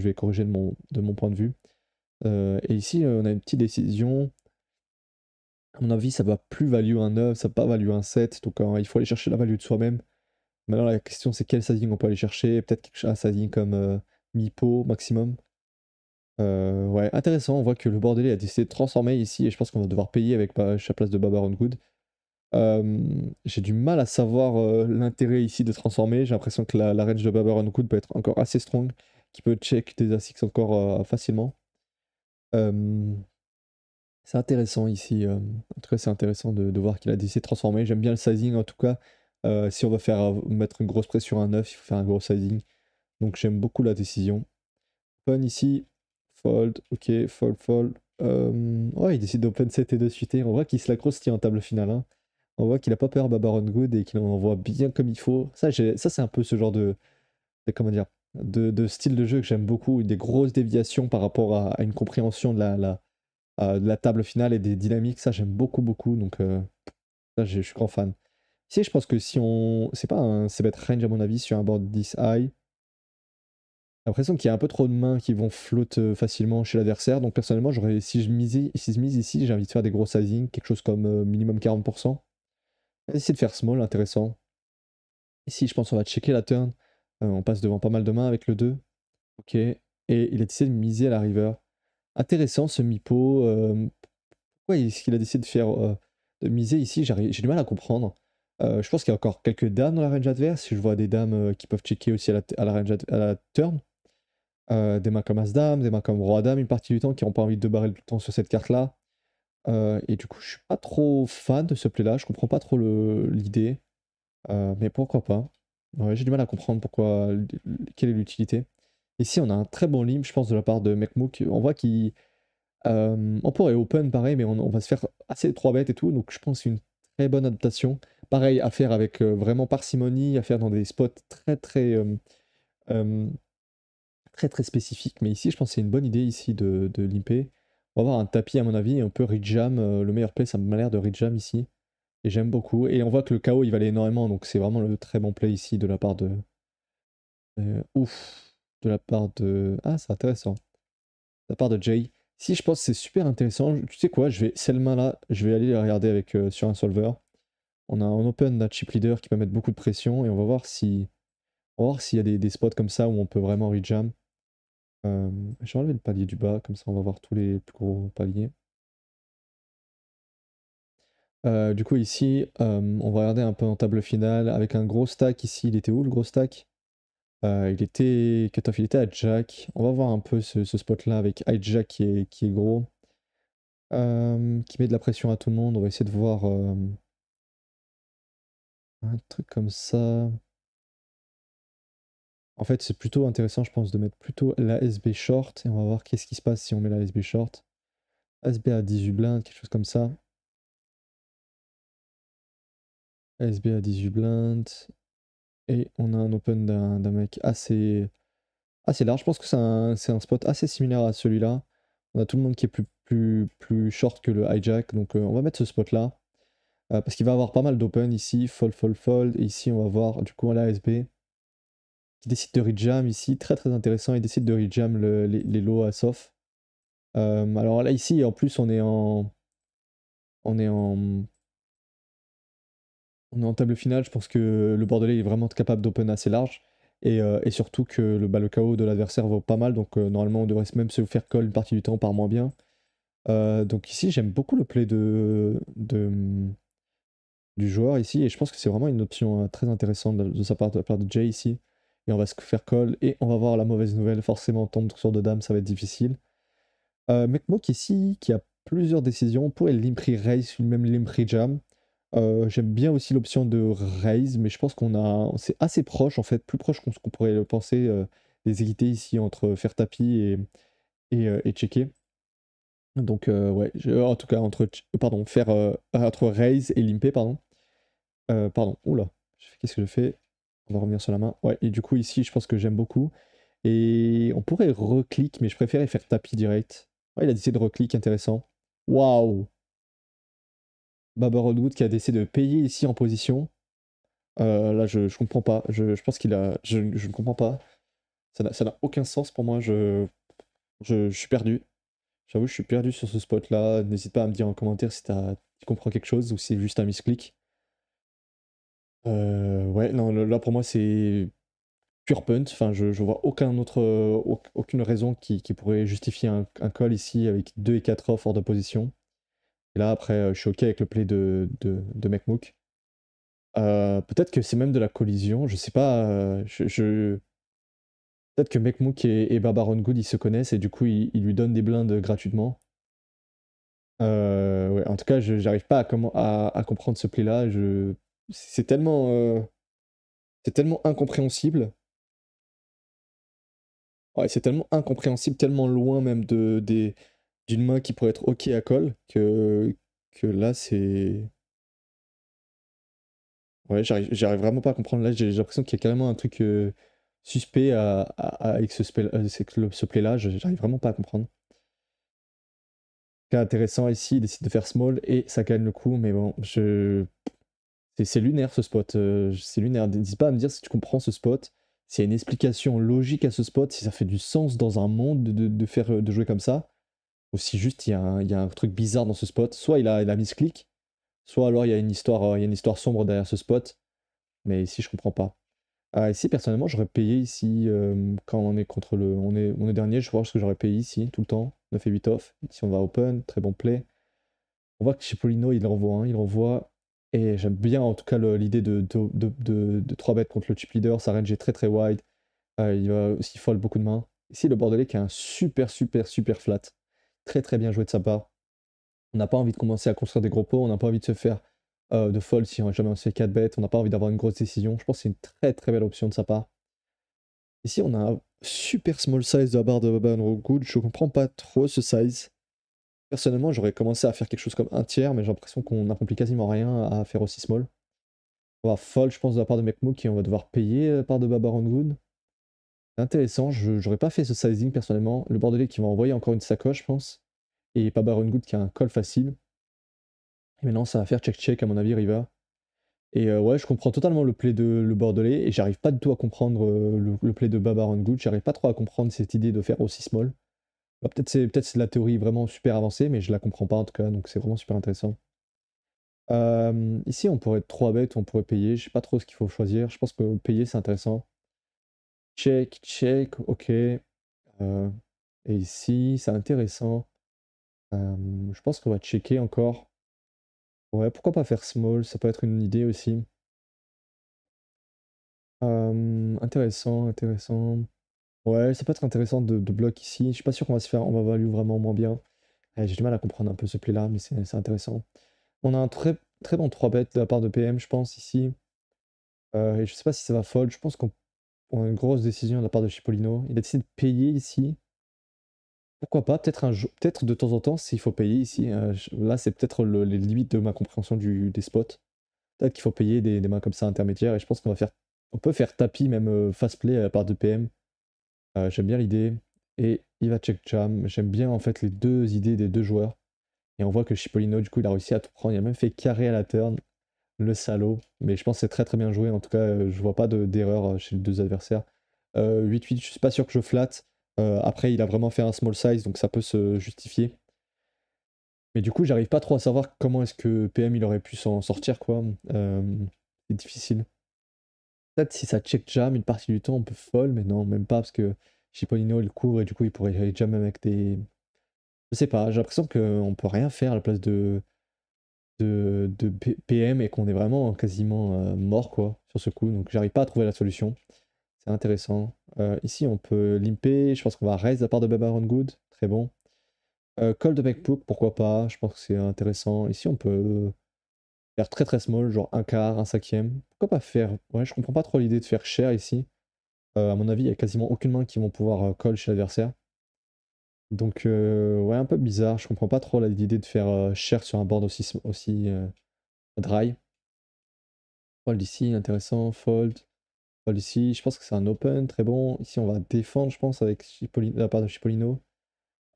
vais corriger de mon point de vue. Et ici, on a une petite décision. À mon avis, ça va plus value un 9, ça va pas value un 7. Donc il faut aller chercher la value de soi-même. Maintenant, la question, c'est quel sizing on peut aller chercher. Peut-être un sizing comme Mipo maximum. Ouais, intéressant. On voit que le Bordelais a décidé de transformer ici. Et je pense qu'on va devoir payer avec sa place de Babaron Good. J'ai du mal à savoir l'intérêt ici de transformer. J'ai l'impression que la range de Babaron Good peut être encore assez strong. Qui peut check des ASICs encore facilement. Euh, C'est intéressant ici. En tout cas, c'est intéressant de voir qu'il a décidé de transformer. J'aime bien le sizing en tout cas. Si on veut mettre une grosse pression sur un 9, il faut faire un gros sizing. Donc j'aime beaucoup la décision. Open ici. Fold. Ok, fold, fold. Ouais, il décide d'open 7 et de suiter. On voit qu'il se la grosse en table finale, hein. On voit qu'il a pas peur Babaron Good et qu'il en envoie bien comme il faut. Ça, c'est un peu ce genre comment dire, de style de jeu que j'aime beaucoup. Des grosses déviations par rapport à une compréhension de la table finale et des dynamiques, ça j'aime beaucoup beaucoup, donc ça je suis grand fan. Ici je pense que si on... C'est pas un c-bet range à mon avis sur un board 10 high. l'impression qu'il y a un peu trop de mains qui vont float facilement chez l'adversaire. Donc personnellement, si je mise ici, j'ai envie de faire des gros sizing, quelque chose comme minimum 40%. Essayer de faire small, intéressant. Ici, je pense qu'on va checker la turn. On passe devant pas mal de mains avec le 2. Ok. Et il a décidé de miser à la river. Intéressant ce Mipo. Pourquoi est-ce qu'il a décidé de faire de miser ici? J'ai du mal à comprendre. Je pense qu'il y a encore quelques dames dans la range adverse. Je vois des dames qui peuvent checker aussi à la range à la turn. Des mains comme As-Dame, des mains comme Roi-Dame une partie du temps qui n'ont pas envie de barrer tout le temps sur cette carte-là. Et du coup, je suis pas trop fan de ce play-là. Je comprends pas trop l'idée. Mais pourquoi pas? Ouais, j'ai du mal à comprendre quelle est l'utilité. Ici, on a un très bon limp, je pense, de la part de Mekmook. On voit qu'il. On pourrait open pareil, mais on va se faire assez 3 bêtes et tout. Donc, je pense une très bonne adaptation. Pareil, à faire avec vraiment parcimonie, à faire dans des spots euh, très très spécifiques. Mais ici, je pense que c'est une bonne idée ici de limper. On va avoir un tapis, à mon avis, et on peut rejam. Le meilleur play, ça m'a l'air de rejam ici. Et j'aime beaucoup. Et on voit que le KO il valait énormément, donc c'est vraiment le très bon play ici de la part de. Ouf! De la part de. Ah, c'est intéressant. De la part de Jay. Si je pense que c'est super intéressant, tu sais quoi, cette main-là, je vais aller la regarder avec, sur un solver. On a un open d'un chip leader qui peut mettre beaucoup de pression et on va voir s'il y a des spots comme ça où on peut vraiment rejam. Je vais enlever le palier du bas, comme ça on va voir tous les plus gros paliers. Du coup ici, on va regarder un peu en table finale avec un gros stack ici. Il était où le gros stack? Il était cutoff, il était à Jack. On va voir un peu ce spot-là avec Hijack qui est gros. Qui met de la pression à tout le monde. On va essayer de voir un truc comme ça. En fait, c'est plutôt intéressant, je pense, de mettre plutôt la SB short. Et on va voir qu'est-ce qui se passe si on met la SB short. SB à 18 blindes, quelque chose comme ça. SB à 18 blindes. Et on a un open d'un mec assez large. Je pense que c'est un spot assez similaire à celui-là. On a tout le monde qui est plus short que le hijack. Donc on va mettre ce spot-là. Parce qu'il va avoir pas mal d'open ici. Fold, fold, fold. Et ici, on va voir du coup l'ASB qui décide de rejam ici. Très très intéressant. Il décide de rejam les low à soft. Alors là, ici, en plus, On est en. On est en table finale, je pense que le Bordelais est vraiment capable d'open assez large. Et surtout que le KO de l'adversaire vaut pas mal, donc normalement on devrait même se faire call une partie du temps par moins bien. Donc ici j'aime beaucoup le play du joueur ici, et je pense que c'est vraiment une option très intéressante de la part de Jay ici. Et on va se faire call, et on va voir la mauvaise nouvelle, forcément tombe sur de dames, ça va être difficile. Mekmok ici, qui a plusieurs décisions, on pourrait l'impri raise, même l'impri jam. J'aime bien aussi l'option de raise, mais je pense c'est assez proche en fait, plus proche qu'on pourrait le penser des équités ici entre faire tapis et checker. Donc ouais, en tout cas pardon, faire entre raise et limper, pardon. Pardon, oula, qu'est-ce que je fais? On va revenir sur la main. Ouais, et du coup ici je pense que j'aime beaucoup. Et on pourrait reclick, mais je préférais faire tapis direct. Ouais, il a décidé de reclick, intéressant. Waouh! Baber Oldwood qui a décidé de payer ici en position. Là, je comprends pas. Je pense qu'il a. Je ne comprends pas. Ça n'a aucun sens pour moi. Je suis perdu. J'avoue, je suis perdu sur ce spot-là. N'hésite pas à me dire en commentaire si tu comprends quelque chose ou si c'est juste un misclick. Ouais, non, là pour moi c'est pure punt. Enfin, je vois aucune raison qui pourrait justifier un call ici avec 2 et 4 off hors de position. Et là, après, je suis OK avec le play de Mekmook. Peut-être que c'est même de la collision, je sais pas. Peut-être que Mekmook et Barbaron Good ils se connaissent et du coup il lui donne des blindes gratuitement. Ouais, en tout cas, j'arrive pas à comprendre ce play-là. C'est c'est tellement incompréhensible. Ouais, c'est tellement incompréhensible, tellement loin même d'une main qui pourrait être OK à call que là c'est. Ouais, j'arrive vraiment pas à comprendre. Là, j'ai l'impression qu'il y a carrément un truc suspect avec ce play-là. J'arrive vraiment pas à comprendre. Cas intéressant ici, il décide de faire small et ça gagne le coup, mais bon, c'est lunaire ce spot. C'est lunaire. N'hésite pas à me dire si tu comprends ce spot, s'il y a une explication logique à ce spot, si ça fait du sens dans un monde de jouer comme ça, ou si juste il y a un truc bizarre dans ce spot. Soit il a misclick, soit alors il y a une histoire sombre derrière ce spot. Mais ici, je comprends pas. Ah, ici, personnellement, j'aurais payé ici, quand on est contre le. On est dernier, je pense que j'aurais payé ici, tout le temps. 9 et 8 off. Ici, on va open, très bon play. On voit que Cipollino, il envoie, il envoie. Et j'aime bien en tout cas l'idée de 3 bêtes contre le chip leader. Sa range est très très wide. Il va aussi fold beaucoup de mains. Ici, le Bordelais qui a un super super super flat. Très très bien joué de sa part. On n'a pas envie de commencer à construire des gros pots. On n'a pas envie de se faire de fold si jamais on se fait 4 bêtes. On n'a pas envie d'avoir une grosse décision. Je pense que c'est une très très belle option de sa part. Ici, on a un super small size de la barre de Baba Good. Je comprends pas trop ce size. Personnellement, j'aurais commencé à faire quelque chose comme un tiers, mais j'ai l'impression qu'on n'accomplit quasiment rien à faire aussi small. On va fold, je pense, de la part de Mekmook et on va devoir payer de la part de Baba Good. C'est intéressant, j'aurais pas fait ce sizing personnellement. Le Bordelais qui va envoyer encore une sacoche, je pense. Et Baba Good qui a un call facile. Et maintenant, ça va faire check-check à mon avis, River. Et ouais, je comprends totalement le play de le Bordelais et j'arrive pas du tout à comprendre le play de Baba Good. J'arrive pas trop à comprendre cette idée de faire aussi small. Bah, peut-être c'est de la théorie vraiment super avancée, mais je la comprends pas en tout cas, donc c'est vraiment super intéressant. Ici, on pourrait être 3 bêtes, on pourrait payer. Je sais pas trop ce qu'il faut choisir. Je pense que payer, c'est intéressant. Check, check, ok. Et ici, c'est intéressant. Je pense qu'on va checker encore. Ouais, pourquoi pas faire small, ça peut être une idée aussi. Intéressant, intéressant. Ouais, ça peut être intéressant de bloc ici. Je suis pas sûr qu'on va se faire, on va value vraiment moins bien. J'ai du mal à comprendre un peu ce play là, mais c'est intéressant. On a un très, très bon 3 bêtes de la part de PM, je pense, ici. Et je sais pas si ça va fold. Je pense qu'on a une grosse décision de la part de Cipollino. Il a décidé de payer ici. Pourquoi pas? Peut-être peut-être de temps en temps, s'il faut payer ici. Là, c'est peut-être les limites de ma compréhension des spots. Peut-être qu'il faut payer des mains comme ça intermédiaires. Et je pense on peut faire tapis même fast play à la part de PM. J'aime bien l'idée. Et il va check jam. J'aime bien en fait les deux idées des deux joueurs. Et on voit que Cipollino, du coup, il a réussi à tout prendre. Il a même fait carré à la turn. Le salaud. Mais je pense que c'est très très bien joué. En tout cas, je vois pas d'erreur chez les deux adversaires. 8-8, je suis pas sûr que je flatte. Après, il a vraiment fait un small size, donc ça peut se justifier. Mais du coup, j'arrive pas trop à savoir comment est-ce que PM il aurait pu s'en sortir, quoi. C'est difficile. Peut-être si ça check jam une partie du temps, on peut fold, mais non, même pas, parce que Cipollino il couvre et du coup, il pourrait jam avec des. Je sais pas, j'ai l'impression qu'on peut rien faire à la place de PM et qu'on est vraiment quasiment mort quoi sur ce coup. Donc j'arrive pas à trouver la solution. C'est intéressant. Ici on peut limper. Je pense qu'on va raise la part de Babaron Good. Très bon. Call de McPook, pourquoi pas. Je pense que c'est intéressant. Ici on peut faire très très small, genre un quart, un cinquième. Pourquoi pas faire. Ouais, je comprends pas trop l'idée de faire cher ici. À mon avis, il y a quasiment aucune main qui vont pouvoir call chez l'adversaire. Donc ouais, un peu bizarre. Je comprends pas trop l'idée de faire cher sur un board aussi dry. Fold ici, intéressant. Fold. Fold ici. Je pense que c'est un open, très bon. Ici, on va défendre, je pense, avec la part de Cipollino.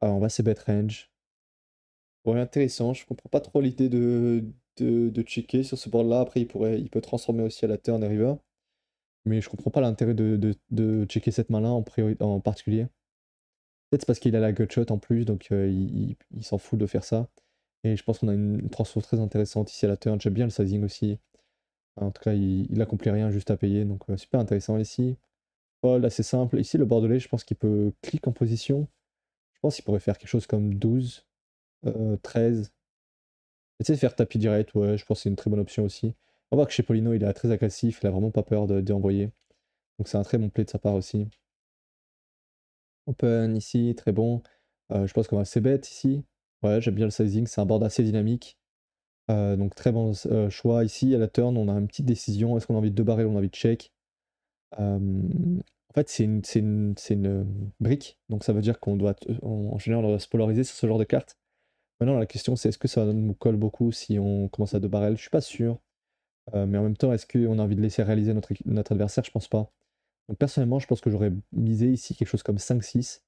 On va se bet range. Ouais, intéressant. Je comprends pas trop l'idée de checker sur ce board-là. Après, il peut transformer aussi à la turn et river. Mais je comprends pas l'intérêt de checker cette main-là en particulier. Peut-être parce qu'il a la gutshot en plus, donc il s'en fout de faire ça. Et je pense qu'on a une transfo très intéressante ici à la turn. J'aime bien le sizing aussi. En tout cas, il accomplit rien juste à payer, donc super intéressant ici. Fold assez simple. Ici, le Bordelais, je pense qu'il peut clic en position. Je pense qu'il pourrait faire quelque chose comme 12, 13. Essayer de faire tapis direct, ouais, je pense que c'est une très bonne option aussi. On voit que chez Polino, il est très agressif, il a vraiment pas peur d'envoyer. Donc c'est un très bon play de sa part aussi. Open ici, très bon. Je pense qu'on va c-bet ici. Ouais, j'aime bien le sizing, c'est un board assez dynamique. Donc très bon choix ici. À la turn, on a une petite décision. Est-ce qu'on a envie de 2 barrels ou on a envie de check? En fait, c'est une brique, donc ça veut dire qu'on doit, en général, on doit se polariser sur ce genre de carte. Maintenant, la question, c'est est-ce que ça nous colle beaucoup si on commence à 2 barrels? Je suis pas sûr. Mais en même temps, est-ce qu'on a envie de laisser réaliser notre adversaire? Je pense pas. Donc personnellement, je pense que j'aurais misé ici quelque chose comme 5-6.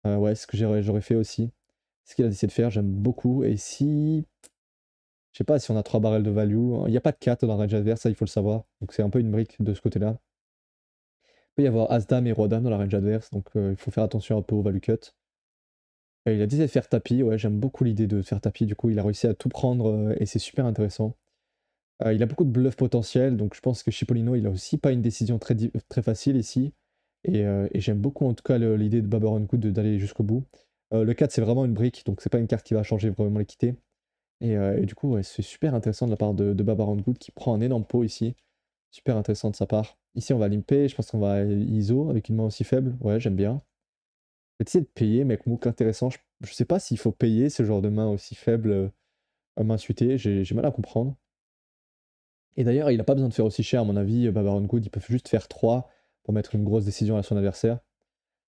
Ouais, ce que j'aurais fait aussi. Ce qu'il a décidé de faire, j'aime beaucoup. Et si. Je sais pas si on a 3 barrels de value. Il n'y a pas de 4 dans le range adverse, ça il faut le savoir. Donc c'est un peu une brique de ce côté-là. peut y avoir As-Dame et Roi-Dame dans la range adverse, donc il faut faire attention un peu au value cut. Il a décidé de faire tapis, ouais, j'aime beaucoup l'idée de faire tapis, du coup il a réussi à tout prendre et c'est super intéressant. Il a beaucoup de bluff potentiel, donc je pense que Cipollino, il a aussi pas une décision très facile ici. Et j'aime beaucoup en tout cas l'idée de Babaron Good d'aller jusqu'au bout. Le 4 c'est vraiment une brique, donc c'est pas une carte qui va changer vraiment l'équité. Et du coup, ouais, c'est super intéressant de la part de Babaron Good qui prend un énorme pot ici. Super intéressant de sa part. Ici, on va limper, je pense qu'on va ISO avec une main aussi faible. Ouais, j'aime bien. Je vais essayer de payer, mec, Mook intéressant. Je sais pas s'il faut payer ce genre de main aussi faible à main suitée, j'ai mal à comprendre. Et d'ailleurs, il a pas besoin de faire aussi cher, à mon avis, Babaron Good, il peut juste faire 3 pour mettre une grosse décision à son adversaire.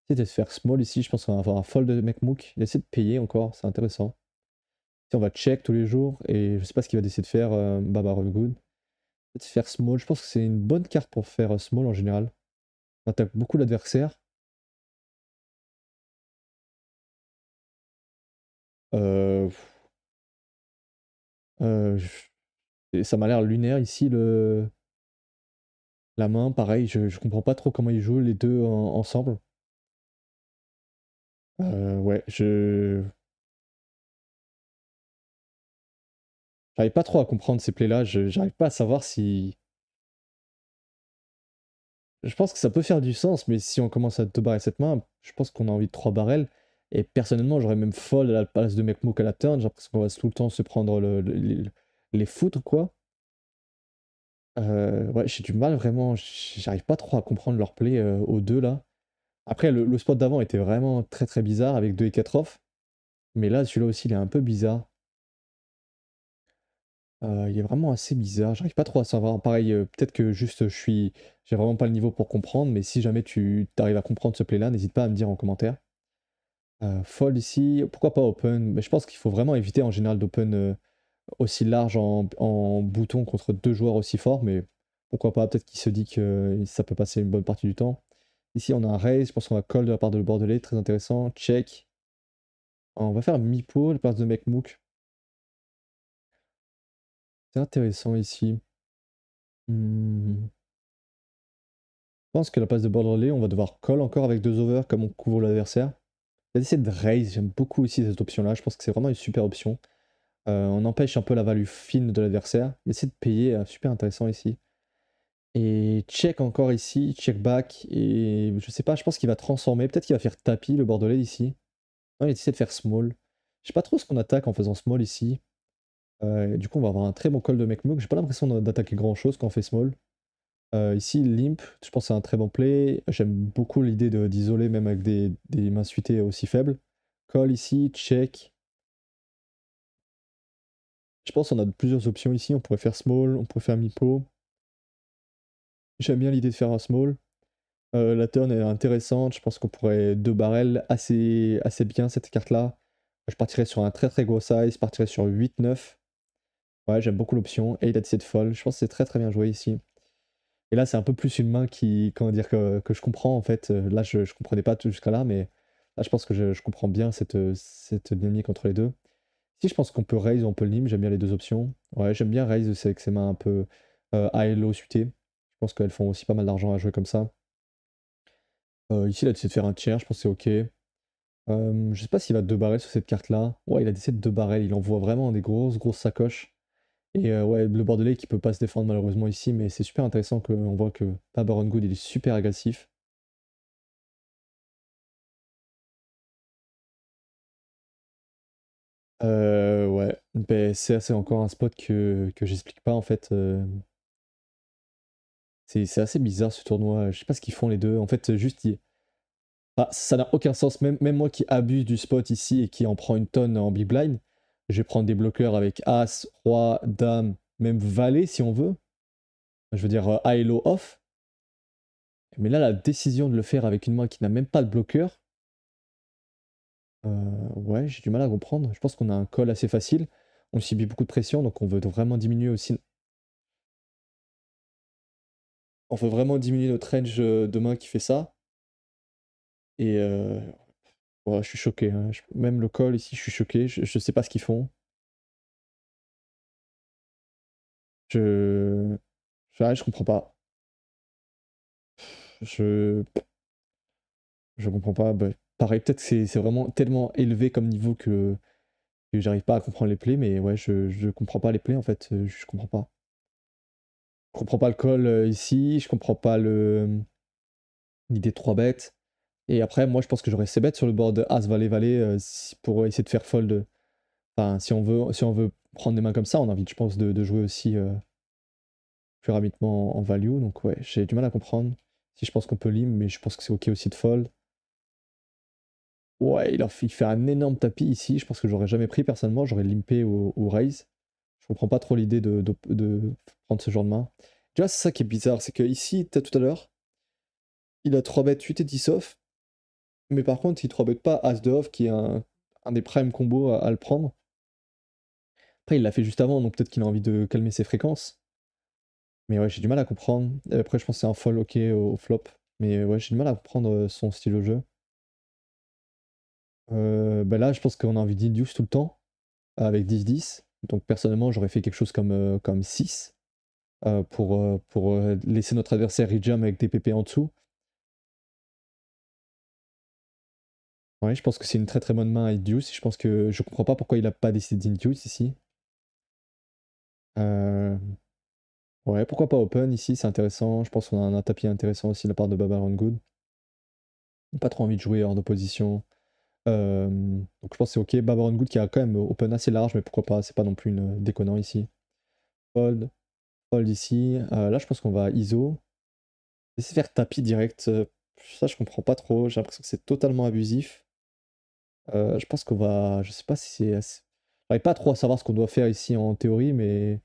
Il essaie de faire small ici, je pense qu'on va avoir un fold de Mekmook. Il essaie de payer encore, c'est intéressant. Ici, on va check tous les jours, et je sais pas ce qu'il va décider de faire, Babaron Good. Peut-être faire small, je pense que c'est une bonne carte pour faire small en général. On attaque beaucoup l'adversaire. Euh, et ça m'a l'air lunaire ici, la main, pareil, je comprends pas trop comment ils jouent les deux ensemble. Ouais, j'arrive pas trop à comprendre ces plays-là, j'arrive pas à savoir si... Je pense que ça peut faire du sens, mais si on commence à 2 barrer cette main, je pense qu'on a envie de 3 barrels. Et personnellement, j'aurais même fold à la place de Mekmook à la turn, j'ai l'impression qu'on va tout le temps se prendre les foudres, quoi. Ouais, j'ai du mal vraiment, j'arrive pas trop à comprendre leur play aux deux là. Après, le spot d'avant était vraiment très très bizarre avec 2 et 4 off. Mais là, celui-là aussi, il est un peu bizarre. Il est vraiment assez bizarre, j'arrive pas trop à savoir. Pareil, peut-être que juste j'ai vraiment pas le niveau pour comprendre, mais si jamais tu arrives à comprendre ce play-là, n'hésite pas à me dire en commentaire. Fold ici, pourquoi pas open? Mais je pense qu'il faut vraiment éviter en général d'open aussi large en bouton contre 2 joueurs aussi forts, mais pourquoi pas? Peut-être qu'il se dit que ça peut passer une bonne partie du temps. Ici, on a un raise, je pense qu'on va call de la part de Bordelais, très intéressant. Check. On va faire mi-pot à la place de Mekmook. C'est intéressant ici. Je pense que la place de Bordelais, on va devoir call encore avec 2 over comme on couvre l'adversaire. Il va essayer de raise, j'aime beaucoup ici cette option-là, je pense que c'est vraiment une super option. On empêche un peu la value fine de l'adversaire. Il essaie de payer, super intéressant ici. Et check encore ici, check back, et je sais pas, je pense qu'il va transformer, peut-être qu'il va faire tapis le Bordelais ici. Non, il essaie de faire small. Je sais pas trop ce qu'on attaque en faisant small ici. Du coup, on va avoir un très bon call de Mekmook. J'ai pas l'impression d'attaquer grand chose quand on fait small. Ici, limp, je pense que c'est un très bon play. J'aime beaucoup l'idée d'isoler même avec des mains suitées aussi faibles. Call ici, check. Je pense qu'on a plusieurs options ici. On pourrait faire small, on pourrait faire mi-pot. J'aime bien l'idée de faire un small. La turn est intéressante. Je pense qu'on pourrait 2 barrels assez bien cette carte-là. Je partirais sur un très très gros size. Je partirais sur 8-9. Ouais, j'aime beaucoup l'option. Et il a décidé de fold. Je pense que c'est très très bien joué ici. Et là, c'est un peu plus une main comment dire, que je comprends en fait. Là, je comprenais pas tout jusqu'à là, mais là, je pense que je comprends bien cette dynamique entre les deux. Si je pense qu'on peut raise ou on peut limp, j'aime bien les deux options. Ouais, j'aime bien raise aussi avec ses mains un peu high low suitées. Je pense qu'elles font aussi pas mal d'argent à jouer comme ça. Ici, il a décidé de faire un tiers, je pense que c'est ok. Je sais pas s'il va 2 barrels sur cette carte-là. Ouais, il a décidé de 2 barrels, il envoie vraiment des grosses sacoches. Et ouais, le Bordelais qui peut pas se défendre malheureusement ici, mais c'est super intéressant qu'on voit que Baron Good il est super agressif. Ouais, ben, c'est encore un spot que j'explique pas en fait. C'est assez bizarre ce tournoi, je sais pas ce qu'ils font les deux. En fait, juste, ah, ça n'a aucun sens. Même moi qui abuse du spot ici et qui en prend une tonne en big blind, je vais prendre des bloqueurs avec As, Roi, Dame, même Valet si on veut. Je veux dire high low off. Mais là, la décision de le faire avec une main qui n'a même pas de bloqueur, ouais, j'ai du mal à comprendre. Je pense qu'on a un call assez facile. On subit beaucoup de pression, donc on veut vraiment diminuer aussi. On veut vraiment diminuer notre range de main qui fait ça. Et ouais, je suis choqué, hein. Même le call ici, je suis choqué. Je sais pas ce qu'ils font. Je... je comprends pas. Je comprends pas. Bah, pareil, peut-être que c'est vraiment tellement élevé comme niveau que j'arrive pas à comprendre les plays, mais ouais, je comprends pas les plays en fait, je comprends pas. Je comprends pas le call, ici, je comprends pas l'idée de 3 bêtes et après moi je pense que j'aurais c bet sur le board as valet valet, si pour essayer de faire fold, enfin si on veut prendre des mains comme ça, on a envie je pense de jouer aussi, plus rapidement en value donc ouais, j'ai du mal à comprendre. Si je pense qu'on peut limp, mais je pense que c'est OK aussi de fold. Ouais, il fait un énorme tapis ici, je pense que j'aurais jamais pris personnellement, j'aurais limpé ou raise. Je comprends pas trop l'idée de prendre ce genre de main. Tu vois, c'est ça qui est bizarre, c'est qu'ici, tu tout à l'heure, il a 3 bêtes 8 et 10 off, mais par contre, il 3 bet pas as de off qui est un des prime combos à le prendre. Après, il l'a fait juste avant, donc peut-être qu'il a envie de calmer ses fréquences. Mais ouais, j'ai du mal à comprendre. Et après, je pense que c'est un fold OK au flop. Mais ouais, j'ai du mal à comprendre son style de jeu. Bah là, je pense qu'on a envie d'induce tout le temps, avec 10-10. Donc personnellement, j'aurais fait quelque chose comme 6, pour laisser notre adversaire rejam avec des PP en dessous. Ouais, je pense que c'est une très très bonne main à induce. Je pense que je comprends pas pourquoi il a pas décidé d'induce ici. Euh, Ouais, pourquoi pas open ici, c'est intéressant. Je pense qu'on a un tapis intéressant aussi de la part de Baba Good. Pas trop envie de jouer hors de position. Donc je pense que c'est ok. Baba Good qui a quand même open assez large, mais pourquoi pas, c'est pas non plus une déconnant ici. Fold, fold ici. Là, je pense qu'on va ISO. Laisser faire tapis direct. Ça, je comprends pas trop. J'ai l'impression que c'est totalement abusif. Je pense qu'on va. Je sais pas si c'est. J'arrive pas trop à savoir ce qu'on doit faire ici en théorie, mais.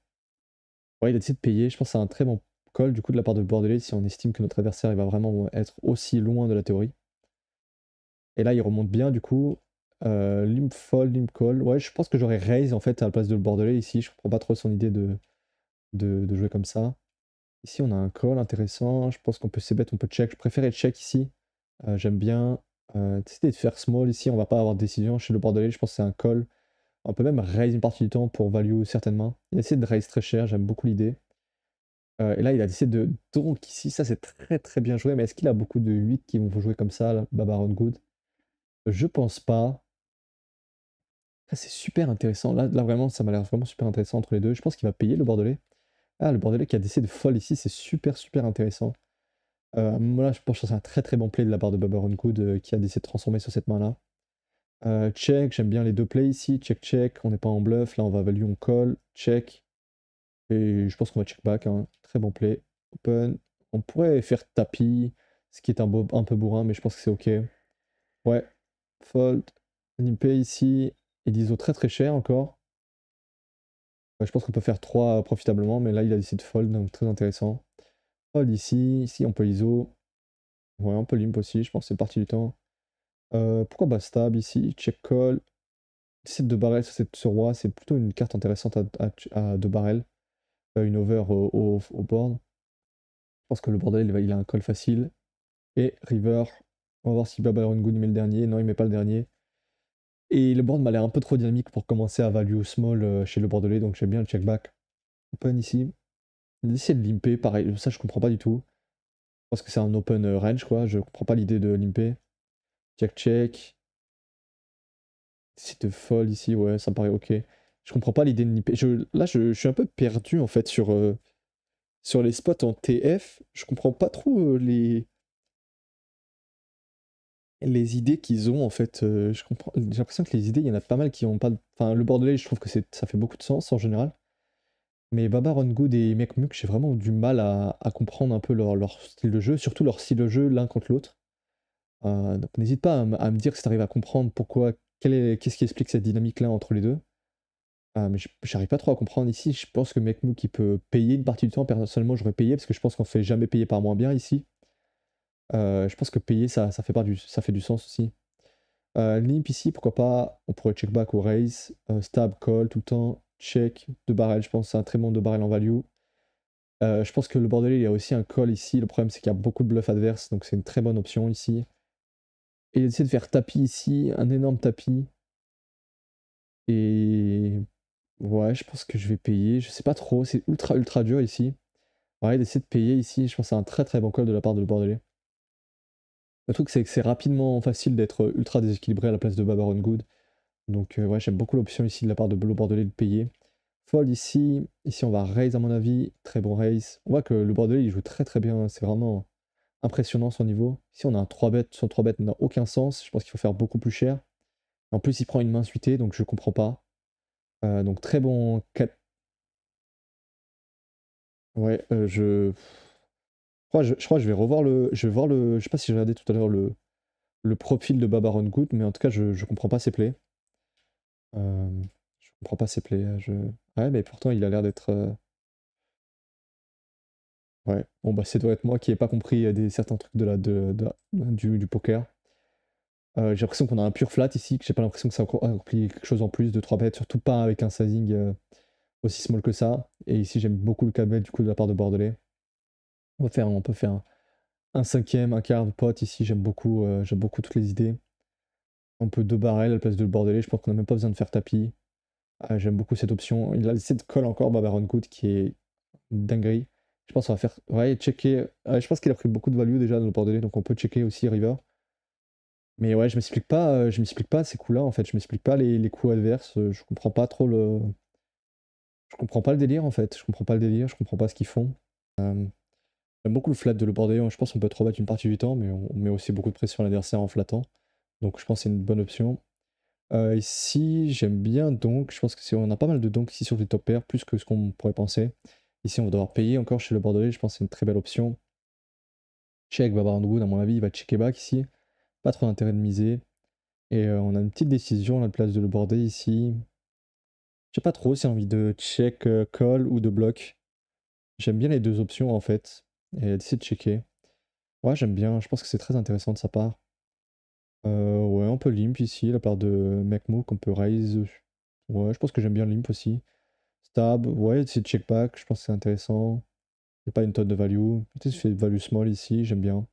Ouais, il a décidé de payer. Je pense que c'est un très bon call du coup de la part de Bordelais si on estime que notre adversaire il va vraiment être aussi loin de la théorie. Et là, il remonte bien du coup. Limp fold, limp call. Ouais, je pense que j'aurais raise en fait à la place de le Bordelais ici. Je comprends pas trop son idée de jouer comme ça. Ici, on a un call intéressant. Je pense qu'on peut c-bet, on peut check. Je préfère être check ici. J'aime bien. Décider de faire small ici, on va pas avoir de décision. Chez le Bordelais, je pense que c'est un call. On peut même raise une partie du temps pour value certainement. Il essaie de raise très cher, j'aime beaucoup l'idée. Et là, il a décidé de donk ici, ça c'est très très bien joué, mais est-ce qu'il a beaucoup de 8 qui vont jouer comme ça, là, Babaron Good? Je pense pas. Ah, c'est super intéressant. Là vraiment, ça m'a l'air vraiment super intéressant entre les deux. Je pense qu'il va payer le Bordelais. Ah, le Bordelais qui a décidé de fold ici, c'est super super intéressant. Moi, là, je pense que c'est un très très bon play de la part de Babaron Good qui a décidé de transformer sur cette main-là. Check, j'aime bien les deux plays ici. Check, check, on n'est pas en bluff. Là, on va value, on call. Check. Et je pense qu'on va check back, hein. Très bon play. Open. On pourrait faire tapis, ce qui est un peu bourrin, mais je pense que c'est ok. Ouais. Fold. Limpé ici. Et d'ISO très très cher encore. Ouais, je pense qu'on peut faire 3 profitablement, mais là il a décidé de fold, donc très intéressant. Fold ici. Ici on peut ISO. Ouais, on peut limp aussi, je pense que c'est partie du temps. Pourquoi bas stab ici? Check call. 17 de barrel sur roi, c'est plutôt une carte intéressante à 2 barrels. Une over au board. Je pense que le bordel, il a un call facile. Et river. On va voir si Baba Good il met le dernier. Non, il met pas le dernier. Et le board m'a l'air un peu trop dynamique pour commencer à value small chez le bordelais, donc j'aime bien le check back. Open ici. Il essaie de limper, pareil, ça je comprends pas du tout. Je pense que c'est un open range quoi, je comprends pas l'idée de limper. Check check. C'est de fold ici, ouais, ça me paraît ok. Je comprends pas l'idée de limper. Là je suis un peu perdu en fait sur les spots en TF. Je comprends pas trop les idées qu'ils ont en fait, j'ai l'impression que les idées, il y en a pas mal qui ont pas enfin le bordelais, je trouve que ça fait beaucoup de sens en général. Mais Baba Run Good et Mekmuk, j'ai vraiment du mal à comprendre un peu leur style de jeu, surtout leur style de jeu l'un contre l'autre. Donc n'hésite pas à me dire si tu arrives à comprendre pourquoi, qu'est-ce qui explique cette dynamique-là entre les deux. Mais j'arrive pas trop à comprendre ici. Je pense que Mekmuk il peut payer une partie du temps. Personnellement, j'aurais payé parce que je pense qu'on fait jamais payer par moins bien ici. Je pense que payer, ça fait du sens aussi. Limp ici, pourquoi pas, on pourrait check back ou raise, stab, call tout le temps, check, 2 barrels, je pense que c'est un très bon 2 barrels en value. Je pense que le bordelais, il y a aussi un call ici, le problème c'est qu'il y a beaucoup de bluffs adverses, donc c'est une très bonne option ici. Et il essaie de faire tapis ici, un énorme tapis. Et ouais, je pense que je vais payer, je sais pas trop, c'est ultra ultra dur ici. Ouais, il essaie de payer ici, je pense que c'est un très très bon call de la part de le bordelais. Le truc, c'est que c'est rapidement facile d'être ultra déséquilibré à la place de Babaron Good. Donc, ouais, j'aime beaucoup l'option ici de la part de Blue Bordelais de payer. Fold ici. Ici, on va raise à mon avis. Très bon raise. On voit que le Bordelais, il joue très très bien. C'est vraiment impressionnant son niveau. Ici, on a un 3 bet. Son 3 bet n'a aucun sens. Je pense qu'il faut faire beaucoup plus cher. En plus, il prend une main suitée, donc je comprends pas. Donc, très bon 4. Ouais, je crois que je vais revoir le. Je vais voir le. Je sais pas si j'ai regardé tout à l'heure le profil de Babaron Good, mais en tout cas, je comprends pas ses plays. Je comprends pas ses plays. Ouais, mais pourtant, il a l'air d'être. Ouais, bon, bah, ça doit être moi qui ai pas compris certains trucs du poker. J'ai l'impression qu'on a un pur flat ici, que j'ai pas l'impression que ça accomplit quelque chose en plus de 3 bêtes, surtout pas avec un sizing aussi small que ça. Et ici, j'aime beaucoup le 4 bet du coup de la part de Bordelais. On peut faire un cinquième, un quart de pot ici, j'aime beaucoup toutes les idées. On peut 2 barrels à la place de Bordelais, je pense qu'on n'a même pas besoin de faire tapis. J'aime beaucoup cette option. Il a essayé de call encore Babaron Good qui est une dinguerie. Je pense qu'on va faire. Ouais, checker. Je pense qu'il a pris beaucoup de value déjà dans le Bordelais, donc on peut checker aussi River. Mais ouais, je m'explique pas ces coups-là en fait. Je m'explique pas les coups adverses. Je comprends pas trop le. Je comprends pas le délire en fait. Je comprends pas le délire, je comprends pas ce qu'ils font. J'aime beaucoup le flat de le Bordelais. Je pense qu'on peut trop battre une partie du temps, mais on met aussi beaucoup de pression à l'adversaire en flattant. Donc je pense que c'est une bonne option. Ici, j'aime bien donc. Je pense que on a pas mal de donk ici sur les top pairs, plus que ce qu'on pourrait penser. Ici, on va devoir payer encore chez le Bordelais. Je pense que c'est une très belle option. Check Babaron Good, à mon avis, il va checker back ici. Pas trop d'intérêt de miser. Et on a une petite décision à la place de le border ici. Je sais pas trop si j'ai envie de check call ou de block. J'aime bien les deux options en fait. Et d'essayer de checker. Ouais, j'aime bien. Je pense que c'est très intéressant de sa part. Ouais, on peut limp ici, la part de McMook, on peut raise. Ouais, je pense que j'aime bien limp aussi. Stab, ouais, essayer de check back, je pense que c'est intéressant. Il n'y a pas une tonne de value. Peut-être je fais value small ici, j'aime bien.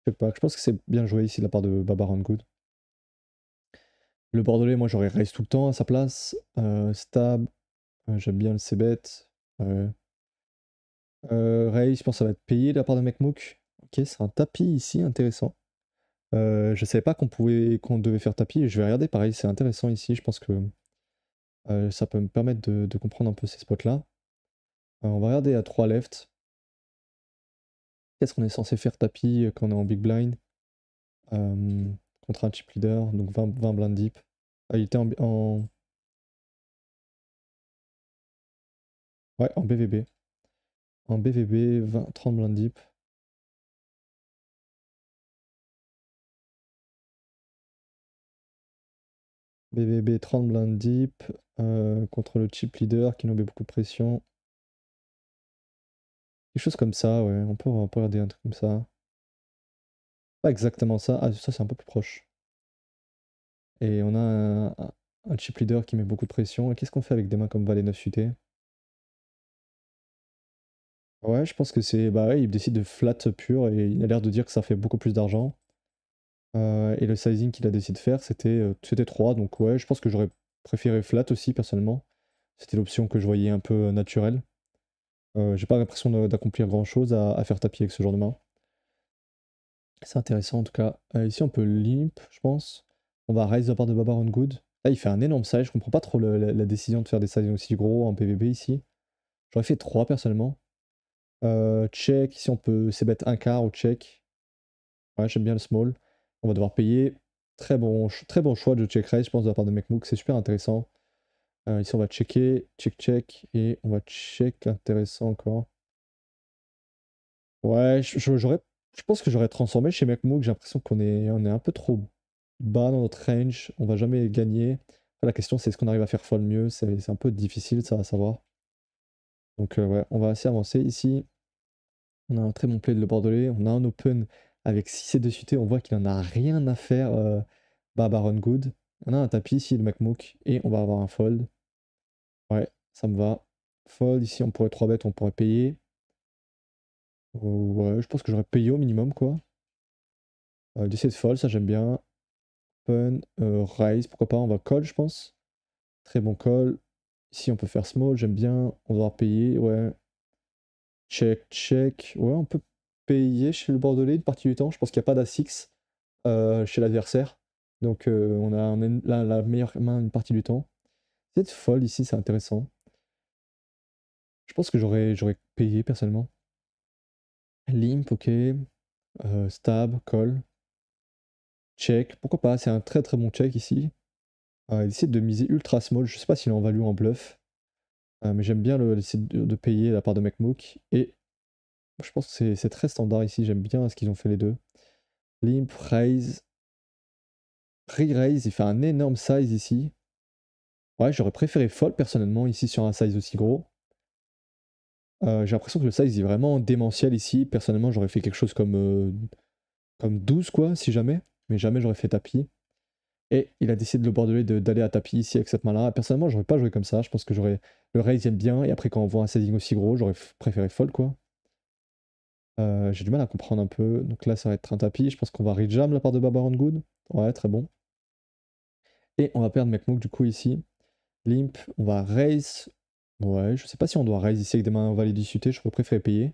Check back, je pense que c'est bien joué ici de la part de Babaron Good. Le Bordelais, moi j'aurais raise tout le temps à sa place. Stab, j'aime bien le c-bet. Raise, je pense que ça va être payé de la part de McMook. Ok, c'est un tapis ici, intéressant. Je savais pas qu'on devait faire tapis. Je vais regarder pareil, c'est intéressant ici. Je pense que ça peut me permettre de comprendre un peu ces spots-là. On va regarder à 3 left. Qu'est-ce qu'on est censé faire tapis quand on est en big blind contre un chip leader, donc 20 blind deep. Il était ouais, en BVB. En BVB, 30 blind deep. BVB 30 blind deep contre le chip leader qui nous met beaucoup de pression. Quelque chose comme ça, ouais. On peut regarder un truc comme ça. Pas exactement ça. Ah, ça c'est un peu plus proche. Et on a un chip leader qui met beaucoup de pression. Et qu'est-ce qu'on fait avec des mains comme Valet 9 suité? Ouais, je pense que c'est. Bah ouais, il décide de flat pur et il a l'air de dire que ça fait beaucoup plus d'argent. Et le sizing qu'il a décidé de faire, c'était 3. Donc ouais, je pense que j'aurais préféré flat aussi, personnellement. C'était l'option que je voyais un peu naturelle. J'ai pas l'impression d'accomplir grand-chose à faire tapis avec ce genre de main. C'est intéressant en tout cas. Ici, on peut limp, je pense. On va raise de la part de Babaron Good. Là, il fait un énorme size. Je comprends pas trop la décision de faire des sizings aussi gros en PVB ici. J'aurais fait 3 personnellement. Check. Ici, on peut c-bet un quart ou check. Ouais, j'aime bien le small. On va devoir payer. Très bon choix de check raise, je pense, de la part de McMook. C'est super intéressant. Ici, on va checker. Check, check. Et on va check. Intéressant encore. Ouais, je pense que j'aurais transformé chez McMook. J'ai l'impression on est un peu trop bas dans notre range. On va jamais gagner. Après, la question, c'est est-ce qu'on arrive à faire fold mieux? C'est un peu difficile, ça à savoir. Donc, ouais, on va assez avancer ici. On a un très bon play de le Bordelais. On a un open avec 6 et 2 suités. On voit qu'il en a rien à faire, Baron Good. On a un tapis ici, le McMook. Et on va avoir un fold. Ouais, ça me va. Fold ici, on pourrait 3 bet, on pourrait payer. Ouais, je pense que j'aurais payé au minimum, quoi. D'essayer de fold, ça j'aime bien. Open, raise, pourquoi pas, on va call, je pense. Très bon call. Ici, on peut faire small, j'aime bien. On va devoir payer, ouais. Check, check. Ouais, on peut payer chez le Bordelais une partie du temps. Je pense qu'il n'y a pas d'A6. chez l'adversaire. Donc on a la meilleure main une partie du temps. Cette fold ici, c'est intéressant. Je pense que j'aurais payé personnellement. Limp, ok. Stab, call. Check, pourquoi pas, c'est un très très bon check ici. Il décide de miser ultra small, je sais pas s'il est en value ou en bluff. Mais j'aime bien essayer de payer de la part de McMook. Et je pense que c'est très standard ici, j'aime bien ce qu'ils ont fait les deux. Limp, raise. Re-raise, il fait un énorme size ici. Ouais, j'aurais préféré fold personnellement ici sur un size aussi gros. J'ai l'impression que le size est vraiment démentiel ici. Personnellement, j'aurais fait quelque chose comme 12 quoi, si jamais. Mais jamais j'aurais fait tapis. Et il a décidé de le bordeler d'aller à tapis ici avec cette main-là. Personnellement, j'aurais pas joué comme ça. Je pense que j'aurais. Le raise j'aime bien. Et après, quand on voit un sizing aussi gros, j'aurais préféré fold quoi. J'ai du mal à comprendre un peu. Donc là, ça va être un tapis. Je pense qu'on va rejam la part de Baba Good. Ouais, très bon. Et on va perdre McMook du coup ici. Limp, on va raise. Ouais, je sais pas si on doit raise ici avec des mains valides discutées. Je pourrais préférer payer.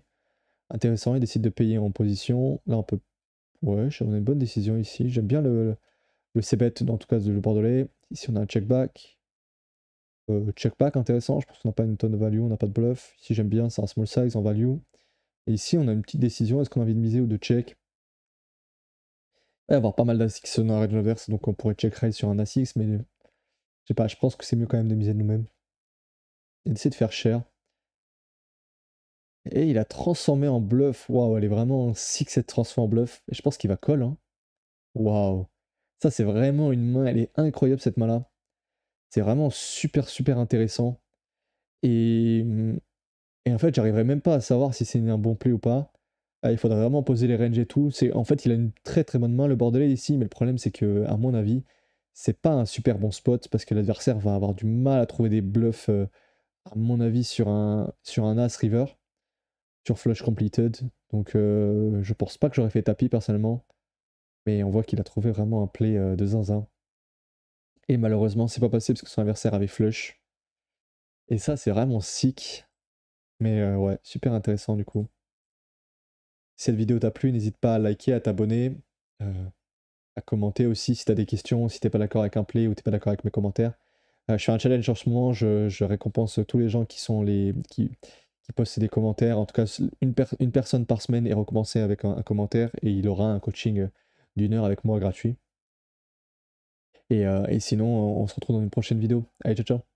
Intéressant, il décide de payer en position. Là, on peut. Ouais, on a une bonne décision ici. J'aime bien le c-bet, en tout cas, le bordelais. Ici, on a un check back. Check back intéressant, je pense qu'on n'a pas une tonne de value, on n'a pas de bluff. Ici j'aime bien, c'est un small size en value. Et ici on a une petite décision, est-ce qu'on a envie de miser ou de check? Il va y avoir pas mal d'A6 dans la range inverse, donc on pourrait check raise sur un A6, mais je sais pas, je pense que c'est mieux quand même de miser de nous-mêmes. Et d'essayer de faire cher. Et il a transformé en bluff, waouh, elle est vraiment 6-7 transformée en bluff. Et je pense qu'il va call, hein. Waouh. Ça c'est vraiment une main, elle est incroyable cette main-là. C'est vraiment super super intéressant. Et Et en fait, j'arriverai même pas à savoir si c'est un bon play ou pas. Il faudrait vraiment poser les ranges et tout. En fait, il a une très très bonne main, le bordelais ici, mais le problème, c'est que, à mon avis, c'est pas un super bon spot parce que l'adversaire va avoir du mal à trouver des bluffs, à mon avis, sur un As River, sur flush completed. Donc, je pense pas que j'aurais fait tapis personnellement, mais on voit qu'il a trouvé vraiment un play de zinzin. Et malheureusement, c'est pas passé parce que son adversaire avait flush. Et ça, c'est vraiment sick. Mais ouais, super intéressant du coup. Si cette vidéo t'a plu, n'hésite pas à liker, à t'abonner, à commenter aussi si t'as des questions, si t'es pas d'accord avec un play ou t'es pas d'accord avec mes commentaires. Je fais un challenge en ce moment, je récompense tous les gens qui postent des commentaires. En tout cas, une personne par semaine est récompensée avec un commentaire et il aura un coaching d'1 heure avec moi gratuit. Et sinon, on se retrouve dans une prochaine vidéo. Allez, ciao ciao!